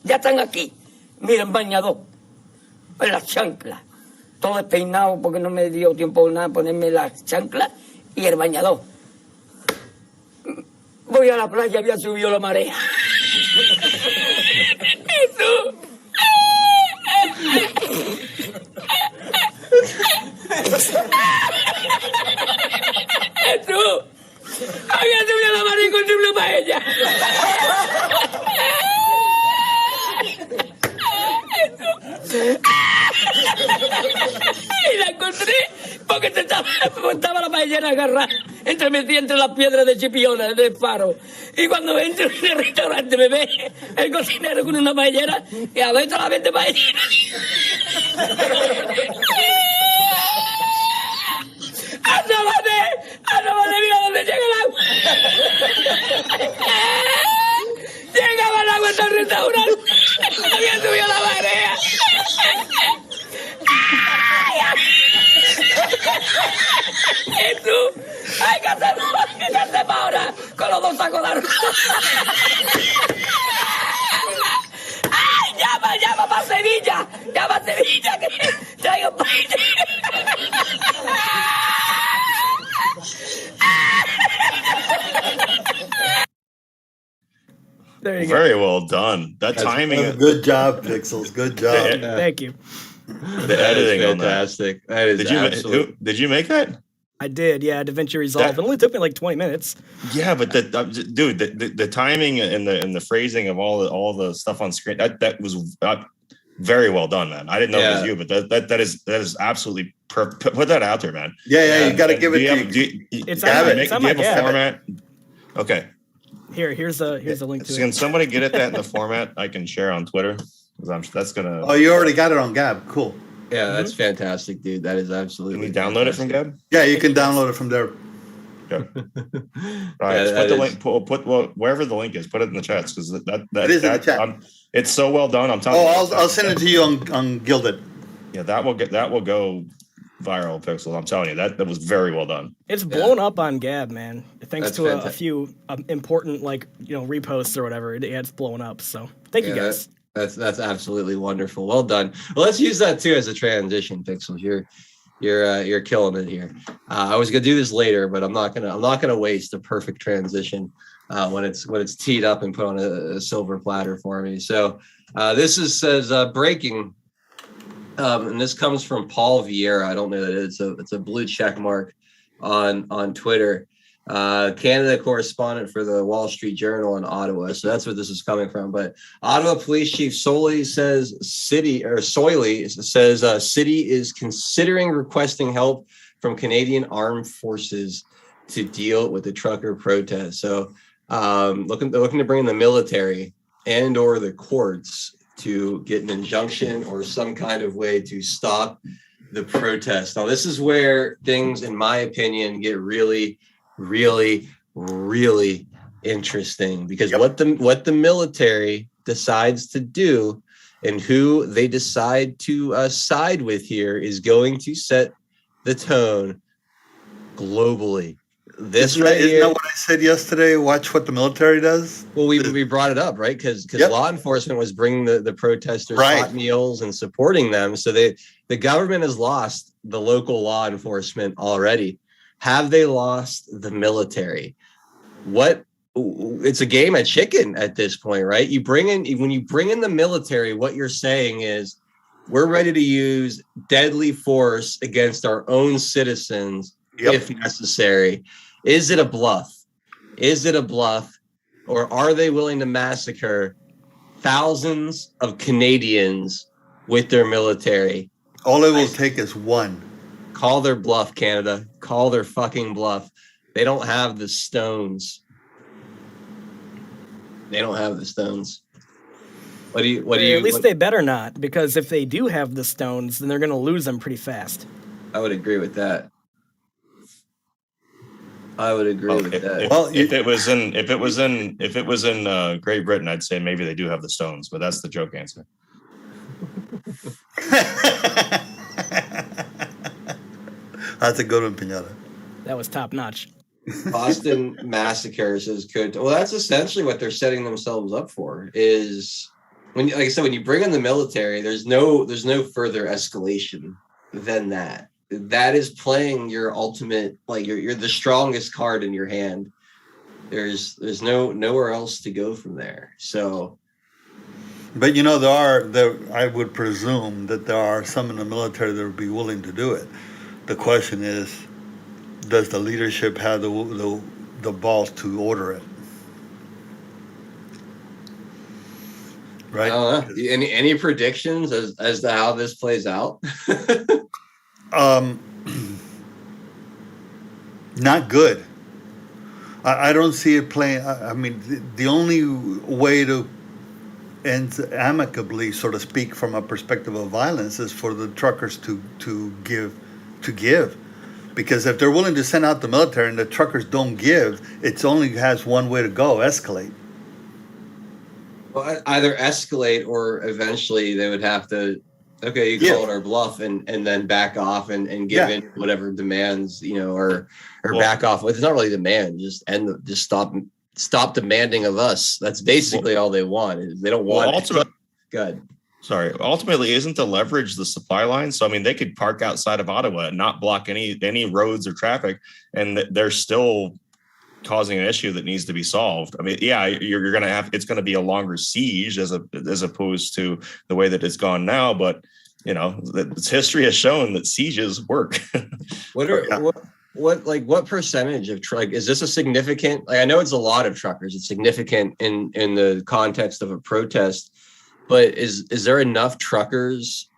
ya están aquí. Mira, en bañador. En las chanclas. Todo despeinado porque no me dio tiempo nada ponerme las chanclas y el bañador. Voy a la playa, había subido la marea. Jesús. Jesús. Había subido la marea y encontré una paella. Y la encontré porque estaba la paellera agarrada metida entre las piedras de Chipiona del faro. Y cuando entro en el restaurante me ve el cocinero con una paellera y a ver solamente paellera. ¡Asómate! ¡Mira dónde llega el agua! Llegaba el agua hasta el restaurante. Había subido la marea. Jesús, hay que hacer ahora con los 2 sacos de arroz. ¡Ay, llama para Sevilla! ¡Llama a Sevilla que traigo paella! There you go. Very well done. That's timing. Good job, Pixels. Good job. Thank you. The editing on that. Fantastic. That is Did you make that? I did, yeah. DaVinci Resolve. It only took me like 20 minutes. Yeah, but the timing and the phrasing of all the stuff on screen that was very well done, man. I didn't know it was you, but that is absolutely perfect. Put that out there, man. Yeah. You got to give it. Do you It's have on my a format? Okay. Here's a link to Can it. somebody get it that in the format I can share on Twitter? Because that's gonna. Oh, you already got it on Gab. Cool. Yeah, that's fantastic, dude. That is absolutely. Can we download it from Gab? Yeah, you can download it from there. Okay. Right. Yeah, Put the link. Put wherever the link is. Put it in the chats because It is in the chat. It's so well done. I'm telling you. I'll send it to you on Gilded. Yeah, that will go viral, Pixel. I'm telling you that was very well done. It's blown up on Gab, man. Thanks That's to a fantastic. few important reposts or whatever. It's blown up. So thank you guys. That's absolutely wonderful. Well done. Well, let's use that too as a transition, Pixels. You're killing it here. I was gonna do this later, but I'm not gonna waste a perfect transition when it's teed up and put on a silver platter for me. So this says breaking. And this comes from Paul Vieira. I don't know that it's a blue check mark on Twitter. Canada correspondent for the Wall Street Journal in Ottawa. So that's what this is coming from. But Ottawa Police Chief Soiley says city is considering requesting help from Canadian Armed Forces to deal with the trucker protest. So looking to bring in the military and or the courts to get an injunction or some kind of way to stop the protest. Now, this is where things, in my opinion, get really, really, really interesting, because what the military decides to do and who they decide to side with here is going to set the tone globally. Isn't that what I said yesterday? Watch what the military does. Well, we brought it up, right? Because law enforcement was bringing the protesters hot meals and supporting them. So the government has lost the local law enforcement already. Have they lost the military? It's a game of chicken at this point, right? When you bring in the military, what you're saying is we're ready to use deadly force against our own citizens if necessary. Is it a bluff? Or are they willing to massacre thousands of Canadians with their military? All it will take is one. Call their bluff, Canada. Call their fucking bluff. They don't have the stones. At least they better not, because if they do have the stones, then they're going to lose them pretty fast. I would agree with that. Well, if it was in Great Britain, I'd say maybe they do have the stones, but that's the joke answer. That's a good one, Pinata. That was top notch. Boston massacres is good. Well, that's essentially what they're setting themselves up for. Is when, like I said, when you bring in the military, there's no further escalation than that. That is playing your ultimate, like you're the strongest card in your hand. There's nowhere else to go from there. So, but I would presume that there are some in the military that would be willing to do it. The question is, does the leadership have the balls to order it? Right? I don't know. Any predictions as to how this plays out? Not good. I don't see it playing. I mean, the only way to end amicably, so to speak, from a perspective of violence, is for the truckers to give, because if they're willing to send out the military and the truckers don't give, it only has one way to go: escalate. Well, either escalate or eventually they would have to. Okay, you call it our bluff and then back off and give in whatever demands, or back off. It's not really demand, just stop demanding of us. That's basically all they want. They don't want good. Sorry. Ultimately, isn't the leverage the supply line? So I mean, they could park outside of Ottawa and not block any roads or traffic, and they're still causing an issue that needs to be solved. I mean, you're going to have, it's going to be a longer siege as opposed to the way that it's gone now. But history has shown that sieges work. What percentage of is this a significant? I know it's a lot of truckers. It's significant in the context of a protest, but is there enough truckers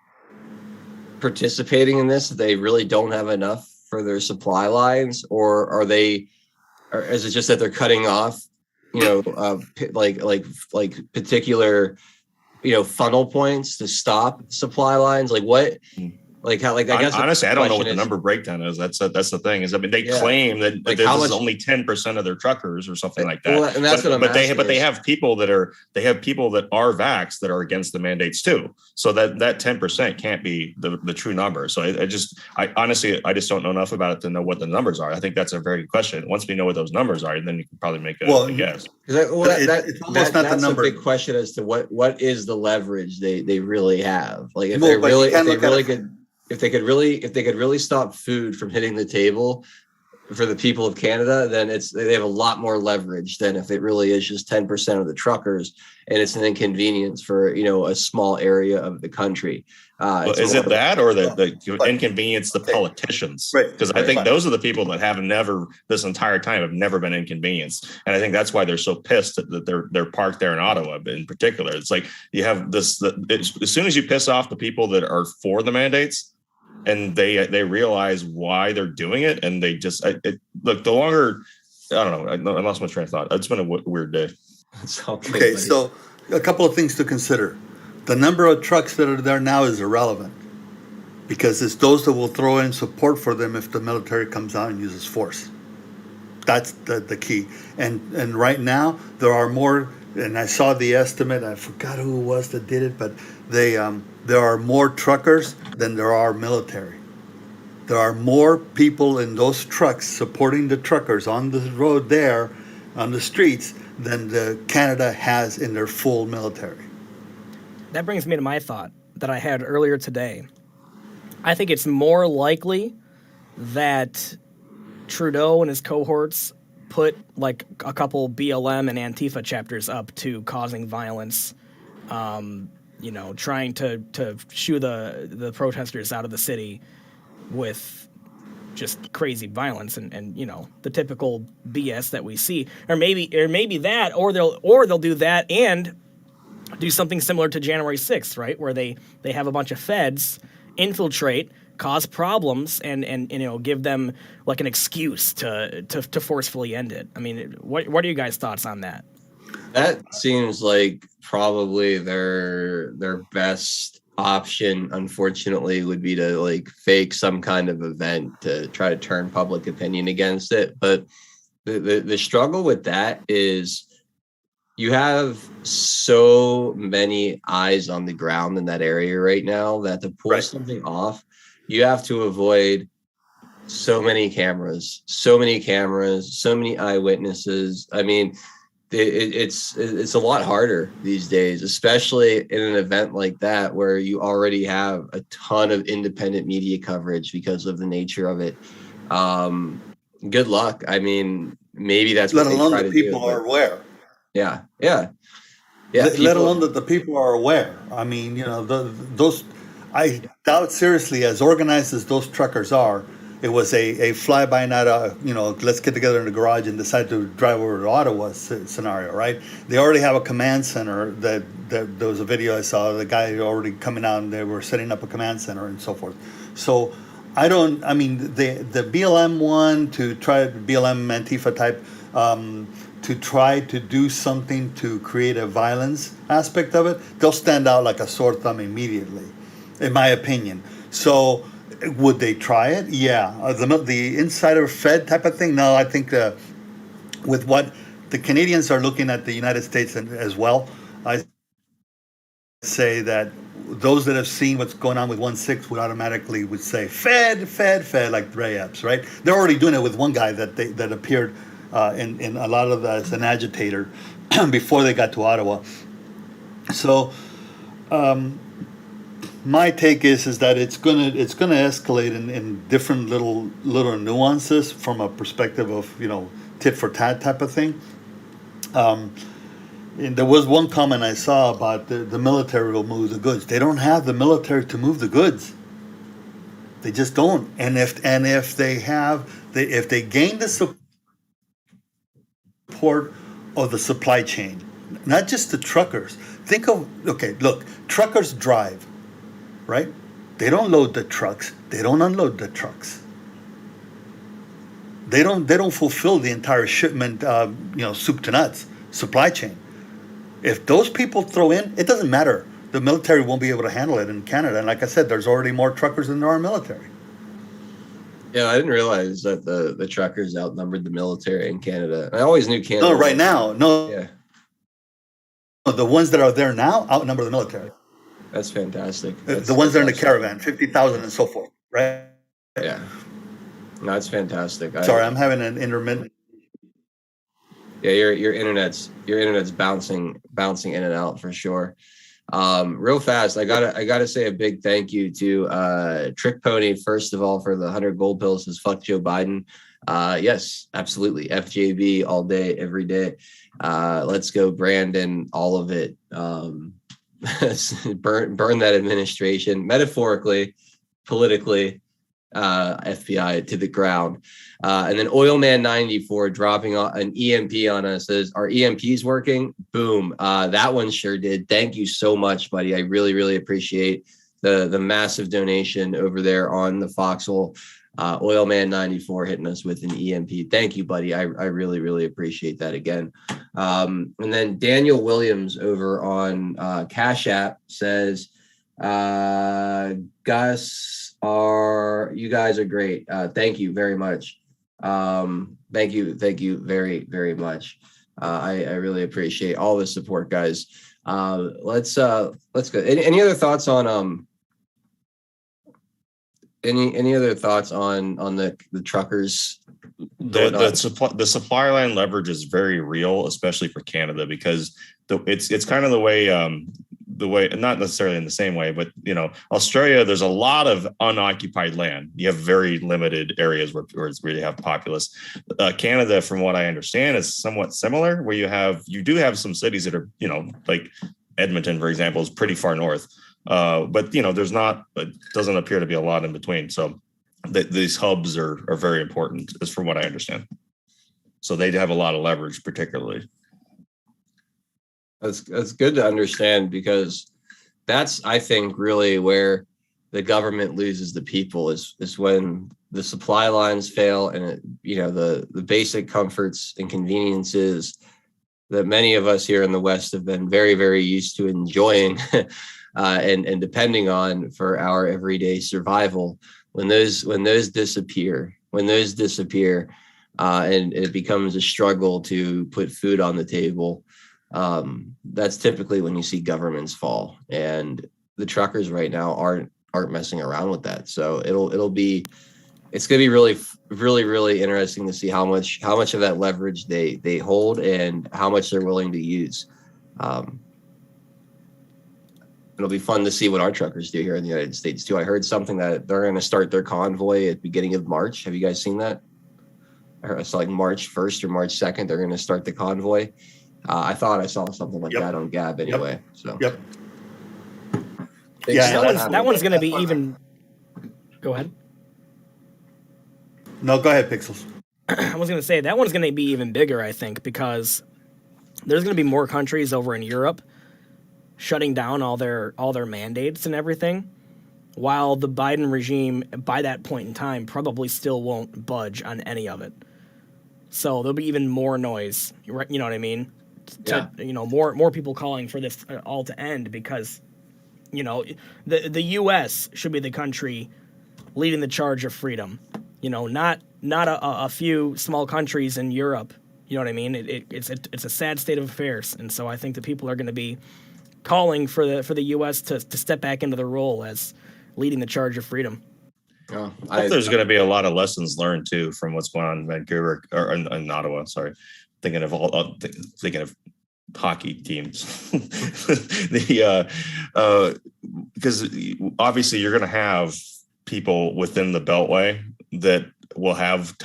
participating in this that they really don't have enough for their supply lines, or are they? Or is it just that they're cutting off, like particular, funnel points to stop supply lines? Like what? Like how? Like I guess honestly, I don't know what the number breakdown is. That's the thing. Is they claim that this is only 10% of their truckers or something like that. Well, and that's what I'm asking. They have people that are vaxxed that are against the mandates too. So that 10% can't be the true number. So I honestly just don't know enough about it to know what the numbers are. I think that's a very good question. Once we know what those numbers are, then you can probably make a guess. It's almost not the number. That's a big question as to what is the leverage they really have. Like if they could really stop food from hitting the table, for the people of Canada, then they have a lot more leverage than if it really is just 10% of the truckers, and it's an inconvenience for a small area of the country. Is it that, or the inconvenience the politicians? Right. Because I think those are the people that have never, this entire time, have never been inconvenienced, and I think that's why they're so pissed that they're parked there in Ottawa in particular. It's like you have this. As soon as you piss off the people that are for the mandates, and they realize why they're doing it, and they just look. The longer, I don't know. I lost my train of thought. It's been a weird day. Okay, so a couple of things to consider. The number of trucks that are there now is irrelevant, because it's those that will throw in support for them if the military comes out and uses force. That's the key. And right now there are more. And I saw the estimate. I forgot who it was that did it, but there are more truckers than there are military. There are more people in those trucks supporting the truckers on the road there, on the streets, than Canada has in their full military. That brings me to my thought that I had earlier today. I think it's more likely that Trudeau and his cohorts put like a couple BLM and Antifa chapters up to causing violence, trying to shoo the protesters out of the city with just crazy violence and the typical BS that we see, or maybe that, or they'll do that and do something similar to January 6th, right, where they have a bunch of feds infiltrate, cause problems, and give them like an excuse to forcefully end it. I mean, what are you guys' thoughts on that? That seems like probably their best option, unfortunately, would be to like fake some kind of event to try to turn public opinion against it. But the struggle with that is you have so many eyes on the ground in that area right now that to pull something off, you have to avoid so many cameras, so many eyewitnesses. I mean, it's a lot harder these days, especially in an event like that where you already have a ton of independent media coverage because of the nature of it. Good luck. I mean, maybe that's let what alone they try the to people do, are aware. Yeah. Let alone that the people are aware. I mean, those. I doubt seriously, as organized as those truckers are, it was a fly-by night, let's get together in the garage and decide to drive over to Ottawa scenario, right? They already have a command center. That there was a video I saw, the guy already coming out and they were setting up a command center and so forth. So the BLM one, to try BLM Antifa type, to try to do something to create a violence aspect of it, they'll stand out like a sore thumb immediately, in my opinion. So would they try it? Yeah. The insider Fed type of thing? No, I think with what the Canadians are looking at the United States as well, I say that those that have seen what's going on with 1-6 would automatically would say Fed, like Ray Epps, right? They're already doing it with one guy that appeared in a lot of as an agitator before they got to Ottawa. So my take is that it's gonna escalate in different little nuances from a perspective of tit for tat type of thing. And there was one comment I saw about the military will move the goods. They don't have the military to move the goods. They just don't. And if they gain the support of the supply chain, not just the truckers. Truckers drive, right? They don't load the trucks. They don't unload the trucks. They don't fulfill the entire shipment, soup to nuts supply chain. If those people throw in, it doesn't matter. The military won't be able to handle it in Canada. And like I said, there's already more truckers than there are military. Yeah, I didn't realize that the truckers outnumbered the military in Canada. I always knew Canada. No, right now, no. Yeah. The ones that are there now outnumber the military. That's fantastic. The ones that are in the caravan, 50,000 and so forth, right? Yeah. No, that's fantastic. Sorry, I'm having an intermittent. Yeah, your internet's bouncing in and out for sure. Real fast, I gotta say a big thank you to Trick Pony, first of all, for the 100 gold pills. Says fuck Joe Biden. Yes, absolutely. FJB all day, every day. Let's go, Brandon, all of it. Burn that administration, metaphorically, politically, FBI to the ground. And then Oilman 94 dropping an EMP on us, says, "Are EMPs working?" Boom. That one sure did. Thank you so much, buddy. I really, really appreciate the massive donation over there on the Foxhole. Oilman 94 hitting us with an EMP. Thank you, buddy. I really, really appreciate that again. And then Daniel Williams over on Cash App says, Gus, you guys are great. Thank you very much. Thank you very, very much. I really appreciate all the support, guys. Let's go. Any other thoughts on any other thoughts on the truckers? The supply line leverage is very real, especially for Canada, because it's kind of the way, not necessarily in the same way, but Australia, there's a lot of unoccupied land. You have very limited areas where you have populace. Canada, from what I understand, is somewhat similar, where you do have some cities that are, like Edmonton, for example, is pretty far north. But there's not, it doesn't appear to be a lot in between. So these hubs are very important, is from what I understand. So they have a lot of leverage, particularly. That's good to understand, because that's, I think, really where the government loses the people is when the supply lines fail, and the basic comforts and conveniences that many of us here in the West have been very, very used to enjoying and depending on for our everyday survival. When those disappear, and it becomes a struggle to put food on the table, that's typically when you see governments fall. And the truckers right now aren't messing around with that. So it's going to be really, really, really interesting to see how much of that leverage they hold and how much they're willing to use. It'll be fun to see what our truckers do here in the United States too. I heard something that they're going to start their convoy at the beginning of March. Have you guys seen that? It's like March 1st or March 2nd. They're going to start the convoy. I thought I saw something like that on Gab anyway. So Yep. That one's going to be even. Go ahead. No, go ahead, Pixels. I was going to say that one's going to be even bigger, I think, because there's going to be more countries over in Europe shutting down all their mandates and everything, while the Biden regime, by that point in time, probably still won't budge on any of it. So there'll be even more noise. You know what I mean? More people calling for this all to end, because the U.S. should be the country leading the charge of freedom. Not a few small countries in Europe. You know what I mean? It's a sad state of affairs, and so I think that people are going to be calling for the U.S. to step back into the role as leading the charge of freedom. I think there's going to be a lot of lessons learned too from what's going on in Vancouver or in Ottawa. Sorry, thinking of hockey teams. Because obviously you're going to have people within the Beltway that will have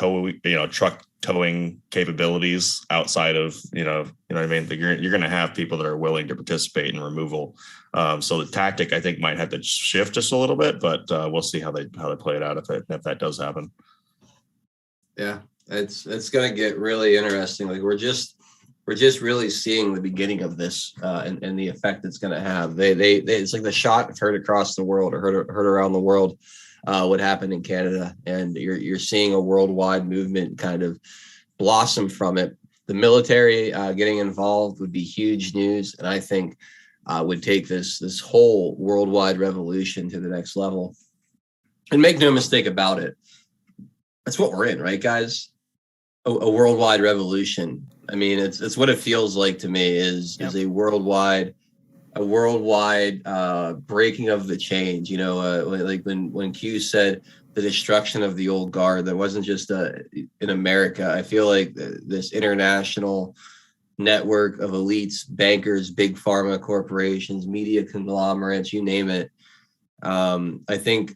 truck towing capabilities outside of, you know what I mean? You're going to have people that are willing to participate in removal. So the tactic, I think, might have to shift just a little bit, but we'll see how they play it out if that does happen. Yeah, it's going to get really interesting. Like we're just really seeing the beginning of this and the effect it's going to have. It's like the shot heard across the world or heard around the world. What happened in Canada, and you're seeing a worldwide movement kind of blossom from it. The military getting involved would be huge news, and I think would take this whole worldwide revolution to the next level. And make no mistake about it, that's what we're in, right, guys? A worldwide revolution. I mean, it's what it feels like to me is a worldwide breaking of the chains. Like when Q said the destruction of the old guard, that wasn't just in America. I feel like this international network of elites, bankers, big pharma corporations, media conglomerates, you name it, I think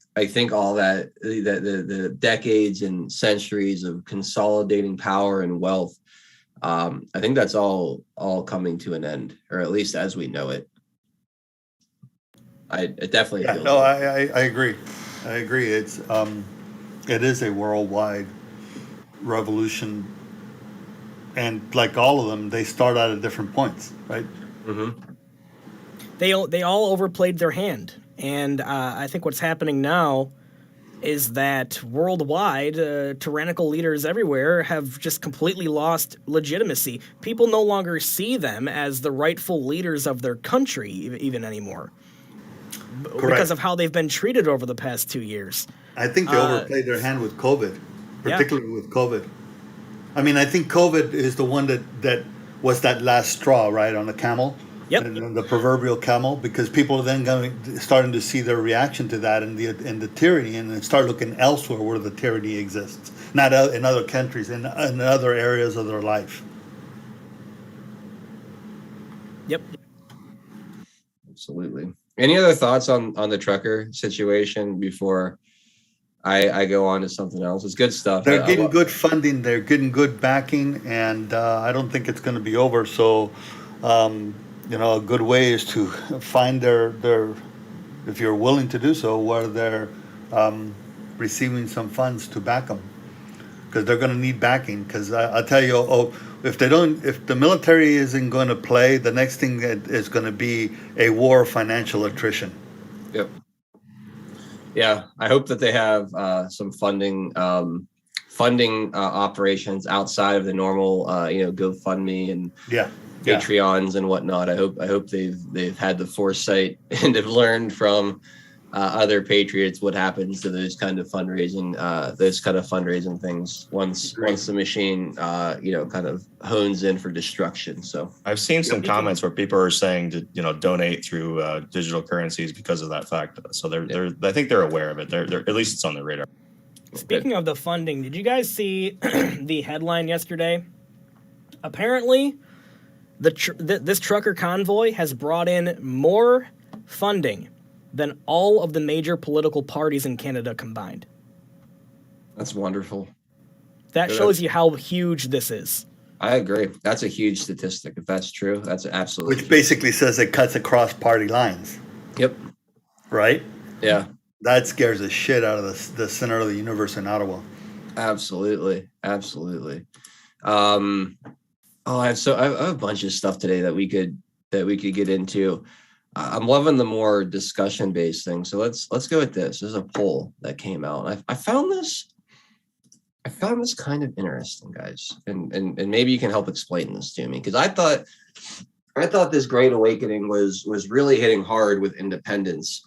all that the decades and centuries of consolidating power and wealth, I think that's all coming to an end, or at least as we know it. I definitely feel No, that. I agree. I agree. It is a worldwide revolution, and like all of them, they start out at different points, right? Mm-hmm. They all overplayed their hand, and I think what's happening now is that worldwide, tyrannical leaders everywhere have just completely lost legitimacy. People no longer see them as the rightful leaders of their country even anymore. Correct. Because of how they've been treated over the past 2 years. I think they overplayed their hand with COVID, Yeah. particularly with COVID. I mean, I think COVID is the one that was that last straw, right, on the camel. Yep. And the proverbial camel, because people are then starting to see their reaction to that and the tyranny, and then start looking elsewhere where the tyranny exists, not in other countries, in other areas of their life. Yep. Absolutely. Any other thoughts on the trucker situation before I go on to something else? It's good stuff. They're getting good funding. They're getting good backing, and I don't think it's going to be over. So, a good way is to find their if you're willing to do so, where they're receiving some funds to back them, because they're going to need backing. Because I'll tell you, if the military isn't going to play, the next thing is going to be a war of financial attrition. Yep. Yeah, I hope that they have some funding operations outside of the normal, GoFundMe and Patreons and whatnot. I hope they've had the foresight and have learned from other patriots what happens to those kind of fundraising things once the machine kind of hones in for destruction. So I've seen some comments where people are saying to donate through digital currencies because of that fact. So I think they're aware of it. They're at least it's on their radar. Speaking of the funding, did you guys see the headline yesterday? Apparently, this trucker convoy has brought in more funding than all of the major political parties in Canada combined. That's wonderful. That shows you how huge this is. I agree. That's a huge statistic. If that's true, that's absolutely Which basically says it cuts across party lines. Yep. Right? Yeah. That scares the shit out of the center of the universe in Ottawa. Absolutely. I have a bunch of stuff today that we could get into. I'm loving the more discussion-based thing. So let's go with this. There's a poll that came out. I found this kind of interesting, guys, and maybe you can help explain this to me, because I thought this Great Awakening was really hitting hard with independence.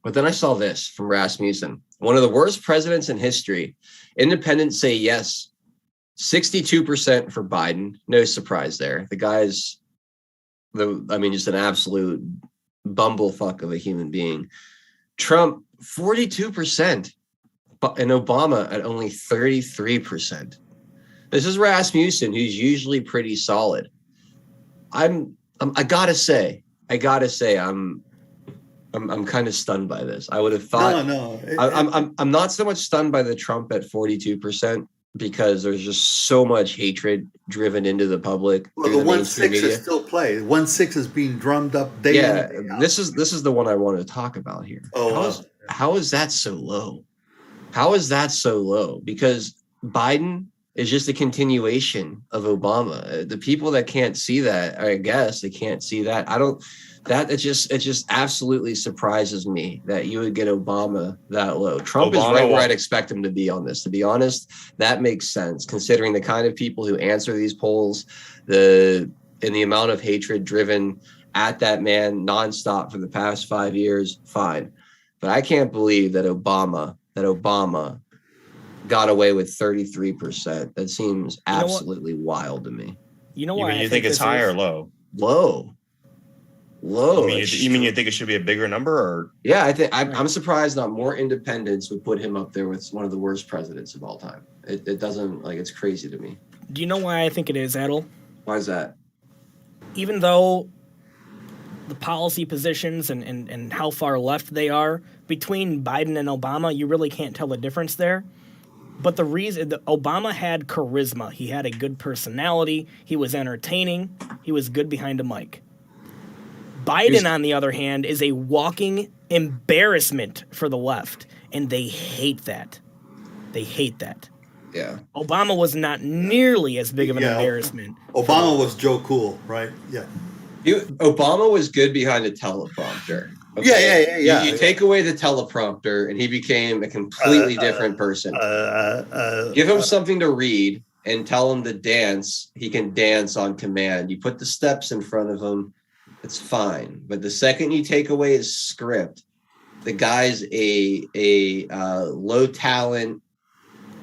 But then I saw this from Rasmussen. One of the worst presidents in history. Independents say yes. 62% for Biden. No surprise there. The guy's just an absolute bumblefuck of a human being. Trump, 42%, and Obama at only 33%. This is Rasmussen, who's usually pretty solid. I gotta say, I'm kind of stunned by this. I would have thought. No. I'm not so much stunned by the Trump at 42%. Because there's just so much hatred driven into the public. Well, the 1-6 is still played. 1-6 is being drummed up day in and day out. This is the one I want to talk about here. How is that so low? How is that so low? Because Biden is just a continuation of Obama. The people that can't see that, I guess they can't see that. It just absolutely surprises me that you would get Obama that low. Trump is right where I'd expect him to be on this. To be honest, that makes sense considering the kind of people who answer these polls, and the amount of hatred driven at that man nonstop for the past 5 years. Fine, but I can't believe that Obama got away with 33%. That seems absolutely wild to me. You know why? You think it's high or low? Low. You mean you think it should be a bigger number, or? Yeah, I'm surprised not more independents would put him up there with one of the worst presidents of all time. It doesn't, it's crazy to me. Do you know why I think it is, Adel? Why is that? Even though the policy positions and how far left they are, between Biden and Obama, you really can't tell the difference there. But the reason that Obama had charisma, he had a good personality, he was entertaining, he was good behind a mic. Biden, on the other hand, is a walking embarrassment for the left, and they hate that. They hate that. Yeah. Obama was not nearly as big of an embarrassment. Obama was Joe Cool, right? Yeah. Obama was good behind a teleprompter. Okay? Yeah. You take away the teleprompter, and he became a completely different person. Give him something to read and tell him to dance. He can dance on command. You put the steps in front of him, it's fine. But the second you take away his script, the guy's a low talent,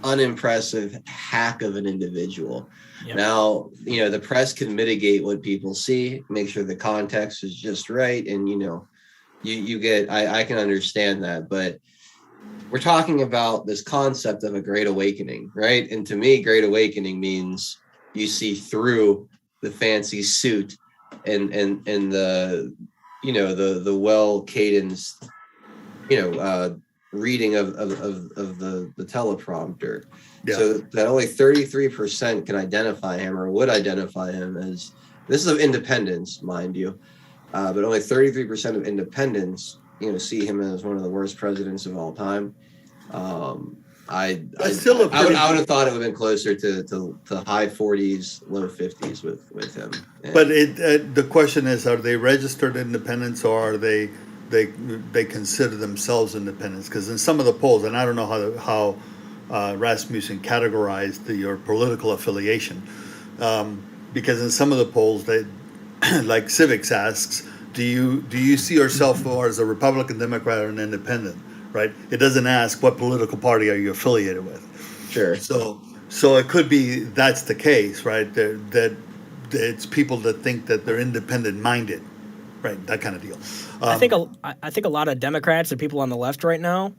unimpressive hack of an individual. Yep. Now, the press can mitigate what people see, make sure the context is just right, and you get. I can understand that, but we're talking about this concept of a great awakening, right? And to me, great awakening means you see through the fancy suit and the the well cadenced reading of the teleprompter. Yeah. So that only 33% can identify him or would identify him as, this is of independents, mind you, but only 33% of independents see him as one of the worst presidents of all time. I would have thought it would have been closer to high 40s, low 50s with him. And but the question is, are they registered independents, or are they consider themselves independents? Because in some of the polls, and I don't know how Rasmussen categorized your political affiliation, because in some of the polls, they like Civics asks, do you see yourself more as a Republican, Democrat, or an independent? Right? It doesn't ask what political party are you affiliated with. Sure. So it could be that's the case, right? That it's people that think that they're independent minded, right? That kind of deal. I think a lot of Democrats and people on the left right now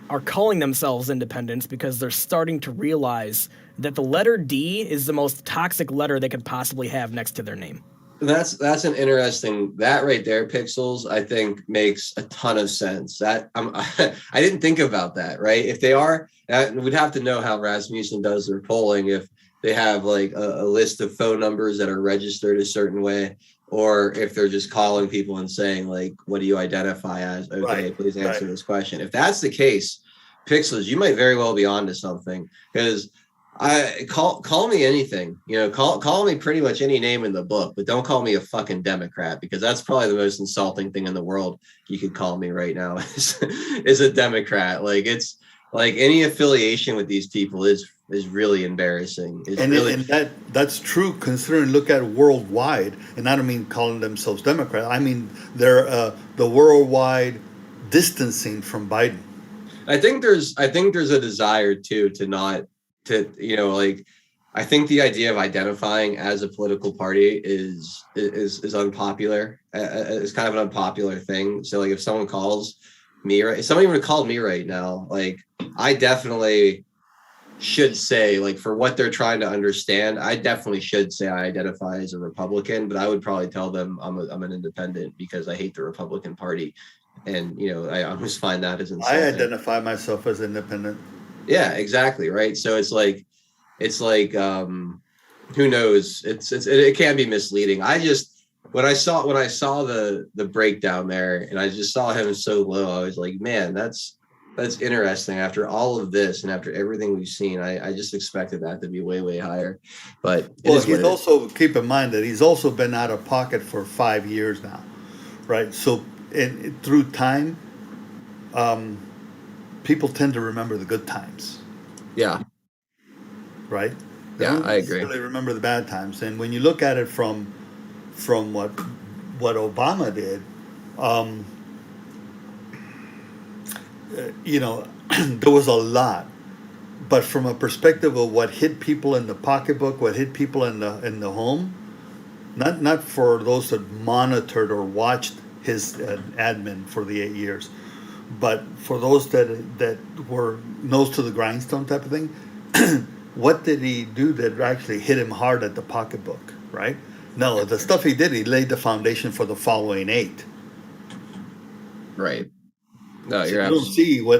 are calling themselves independents because they're starting to realize that the letter D is the most toxic letter they could possibly have next to their name. That's an interesting, that right there, Pixels, I think makes a ton of sense. That I didn't think about that, right? If they are, we'd have to know how Rasmussen does their polling, if they have like a list of phone numbers that are registered a certain way, or if they're just calling people and saying like, what do you identify as? Okay, right, please answer this question. If that's the case, Pixels, you might very well be onto something, because I call me anything, call me pretty much any name in the book, but don't call me a fucking Democrat, because that's probably the most insulting thing in the world you could call me right now is a Democrat. Like, it's like any affiliation with these people is really embarrassing. And that's true, considering, look at worldwide, and I don't mean calling themselves Democrat. I mean they're the worldwide distancing from Biden. I think there's a desire I think the idea of identifying as a political party is unpopular. It's kind of an unpopular thing. So like, if someone calls me, if someone even called me right now, like, I definitely should say, like, for what they're trying to understand, I definitely should say I identify as a Republican, but I would probably tell them I'm an independent because I hate the Republican Party. And, I always find that as insulting. I identify myself as independent. Yeah, exactly. Right. So it's like, who knows? It can be misleading. When I saw the breakdown there, and I just saw him so low, I was like, man, that's interesting. After all of this and after everything we've seen, I just expected that to be way, way higher. But he's also, keep in mind that he's also been out of pocket for 5 years now, right? So through time, people tend to remember the good times. Yeah. Right? Yeah, I agree. Really remember the bad times. And when you look at it from what Obama did, there was a lot. But from a perspective of what hit people in the pocketbook, what hit people in the home, not for those that monitored or watched his admin for the 8 years, but for those that were nose to the grindstone type of thing, what did he do that actually hit him hard at the pocketbook, right? No, the stuff he did, he laid the foundation for the following 8. Right. No, So you're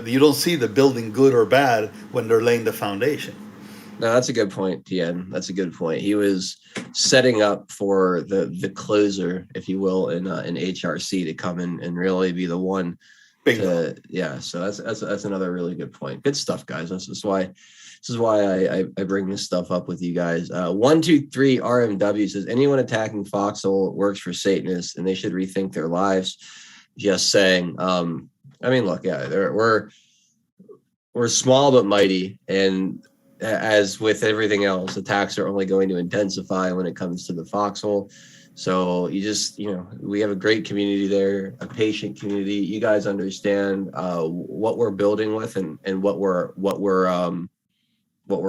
you don't see the building good or bad when they're laying the foundation. No, that's a good point, Tien. That's a good point. He was setting up for the closer, if you will, in HRC to come in and really be the one. Yeah. So that's another really good point. Good stuff, guys. This is why I bring this stuff up with you guys. 123 RMW says anyone attacking Foxhole works for Satanists and they should rethink their lives. Just saying. I mean, look, yeah, we're small but mighty, and as with everything else, attacks are only going to intensify when it comes to the Foxhole. So we have a great community there, a patient community. You guys understand what we're building with and what we're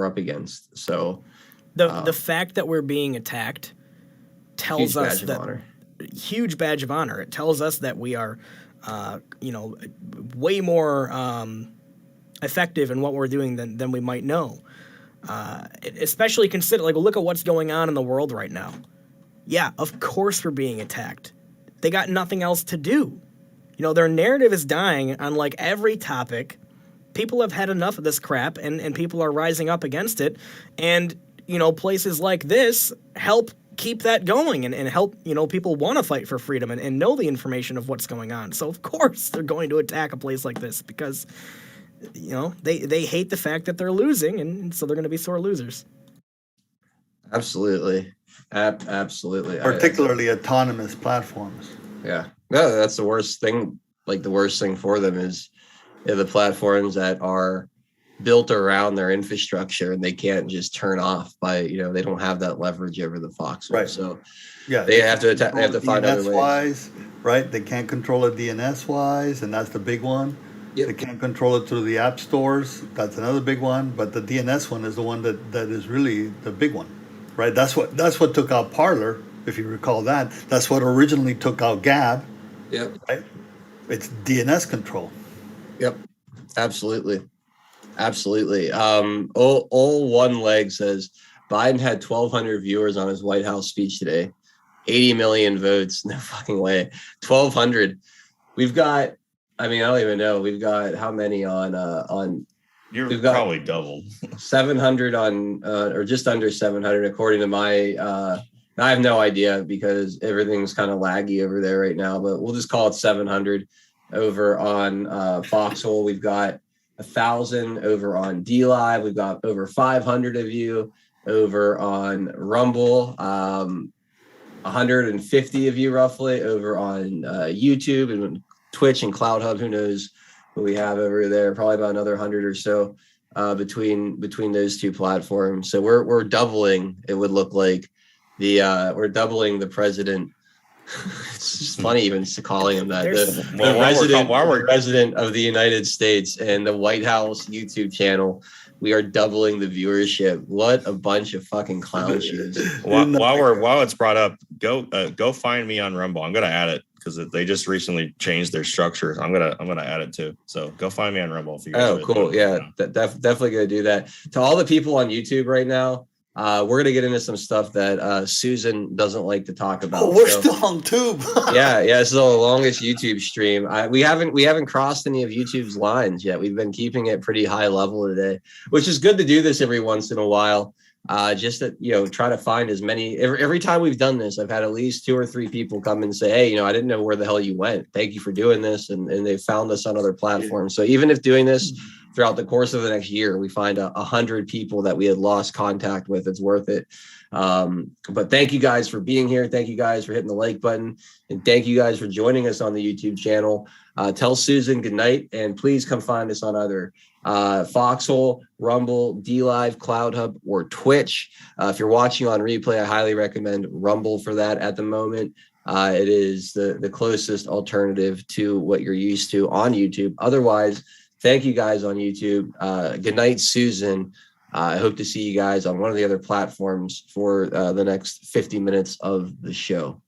up against. So the fact that we're being attacked tells us that huge badge of honor. It tells us that we are, way more effective in what we're doing than we might know. Especially consider, look at what's going on in the world right now. Yeah, of course we're being attacked. They got nothing else to do. Their narrative is dying on every topic. People have had enough of this crap, and people are rising up against it. And, places like this help keep that going and help, people want to fight for freedom and know the information of what's going on. So, of course, they're going to attack a place like this because, they hate the fact that they're losing, and so they're going to be sore losers. Absolutely. Absolutely. Particularly autonomous platforms. Yeah. No, that's the worst thing. The worst thing for them is the platforms that are built around their infrastructure and they can't just turn off by, they don't have that leverage over the Foxhole. Right. So yeah, they have to attack. They have to find other ways. Right. They can't control it DNS wise, and that's the big one. Yep. They can't control it through the app stores. That's another big one. But the DNS one is the one that is really the big one. Right. That's what took out Parler, if you recall that. That's what originally took out Gab. Yep. Right. It's DNS control. Yep. Absolutely. All one leg says Biden had 1,200 viewers on his White House speech today. 80 million votes. No fucking way. 1,200. We've got, I don't even know. We've got how many on We've got probably doubled. 700 on, or just under 700, according to my, I have no idea because everything's kind of laggy over there right now, but we'll just call it 700 over on Foxhole. We've got 1,000 over on DLive. We've got over 500 of you over on Rumble. 150 of you roughly over on YouTube and Twitch and Cloud Hub. Who knows what we have over there? Probably about another 100 or so between those two platforms. So we're doubling. It would look like we're doubling the president. It's just funny even calling him that. The president of the United States and the White House YouTube channel. We are doubling the viewership. What a bunch of fucking clown shoes. While it's brought up, go find me on Rumble. I'm gonna add it because they just recently changed their structure. I'm gonna add it too. So go find me on Rumble if you guys. Oh, cool. Yeah, definitely gonna do that. To all the people on YouTube right now. We're gonna get into some stuff that Susan doesn't like to talk about. Oh, we're still on Tube. yeah, it's the longest YouTube stream. We haven't crossed any of YouTube's lines yet. We've been keeping it pretty high level today, which is good to do this every once in a while. Just to try to find as many. Every time we've done this, I've had at least 2 or 3 people come and say, "Hey, I didn't know where the hell you went. Thank you for doing this," and they found us on other platforms. So even if doing this throughout the course of the next year, we find 100 people that we had lost contact with, it's worth it. But thank you guys for being here. Thank you guys for hitting the like button. And thank you guys for joining us on the YouTube channel. Tell Susan good night, and please come find us on either Foxhole, Rumble, DLive, Cloud Hub, or Twitch. If you're watching on replay, I highly recommend Rumble for that at the moment. It is the closest alternative to what you're used to on YouTube. Otherwise, thank you guys on YouTube. Good night, Susan. I hope to see you guys on one of the other platforms for the next 50 minutes of the show.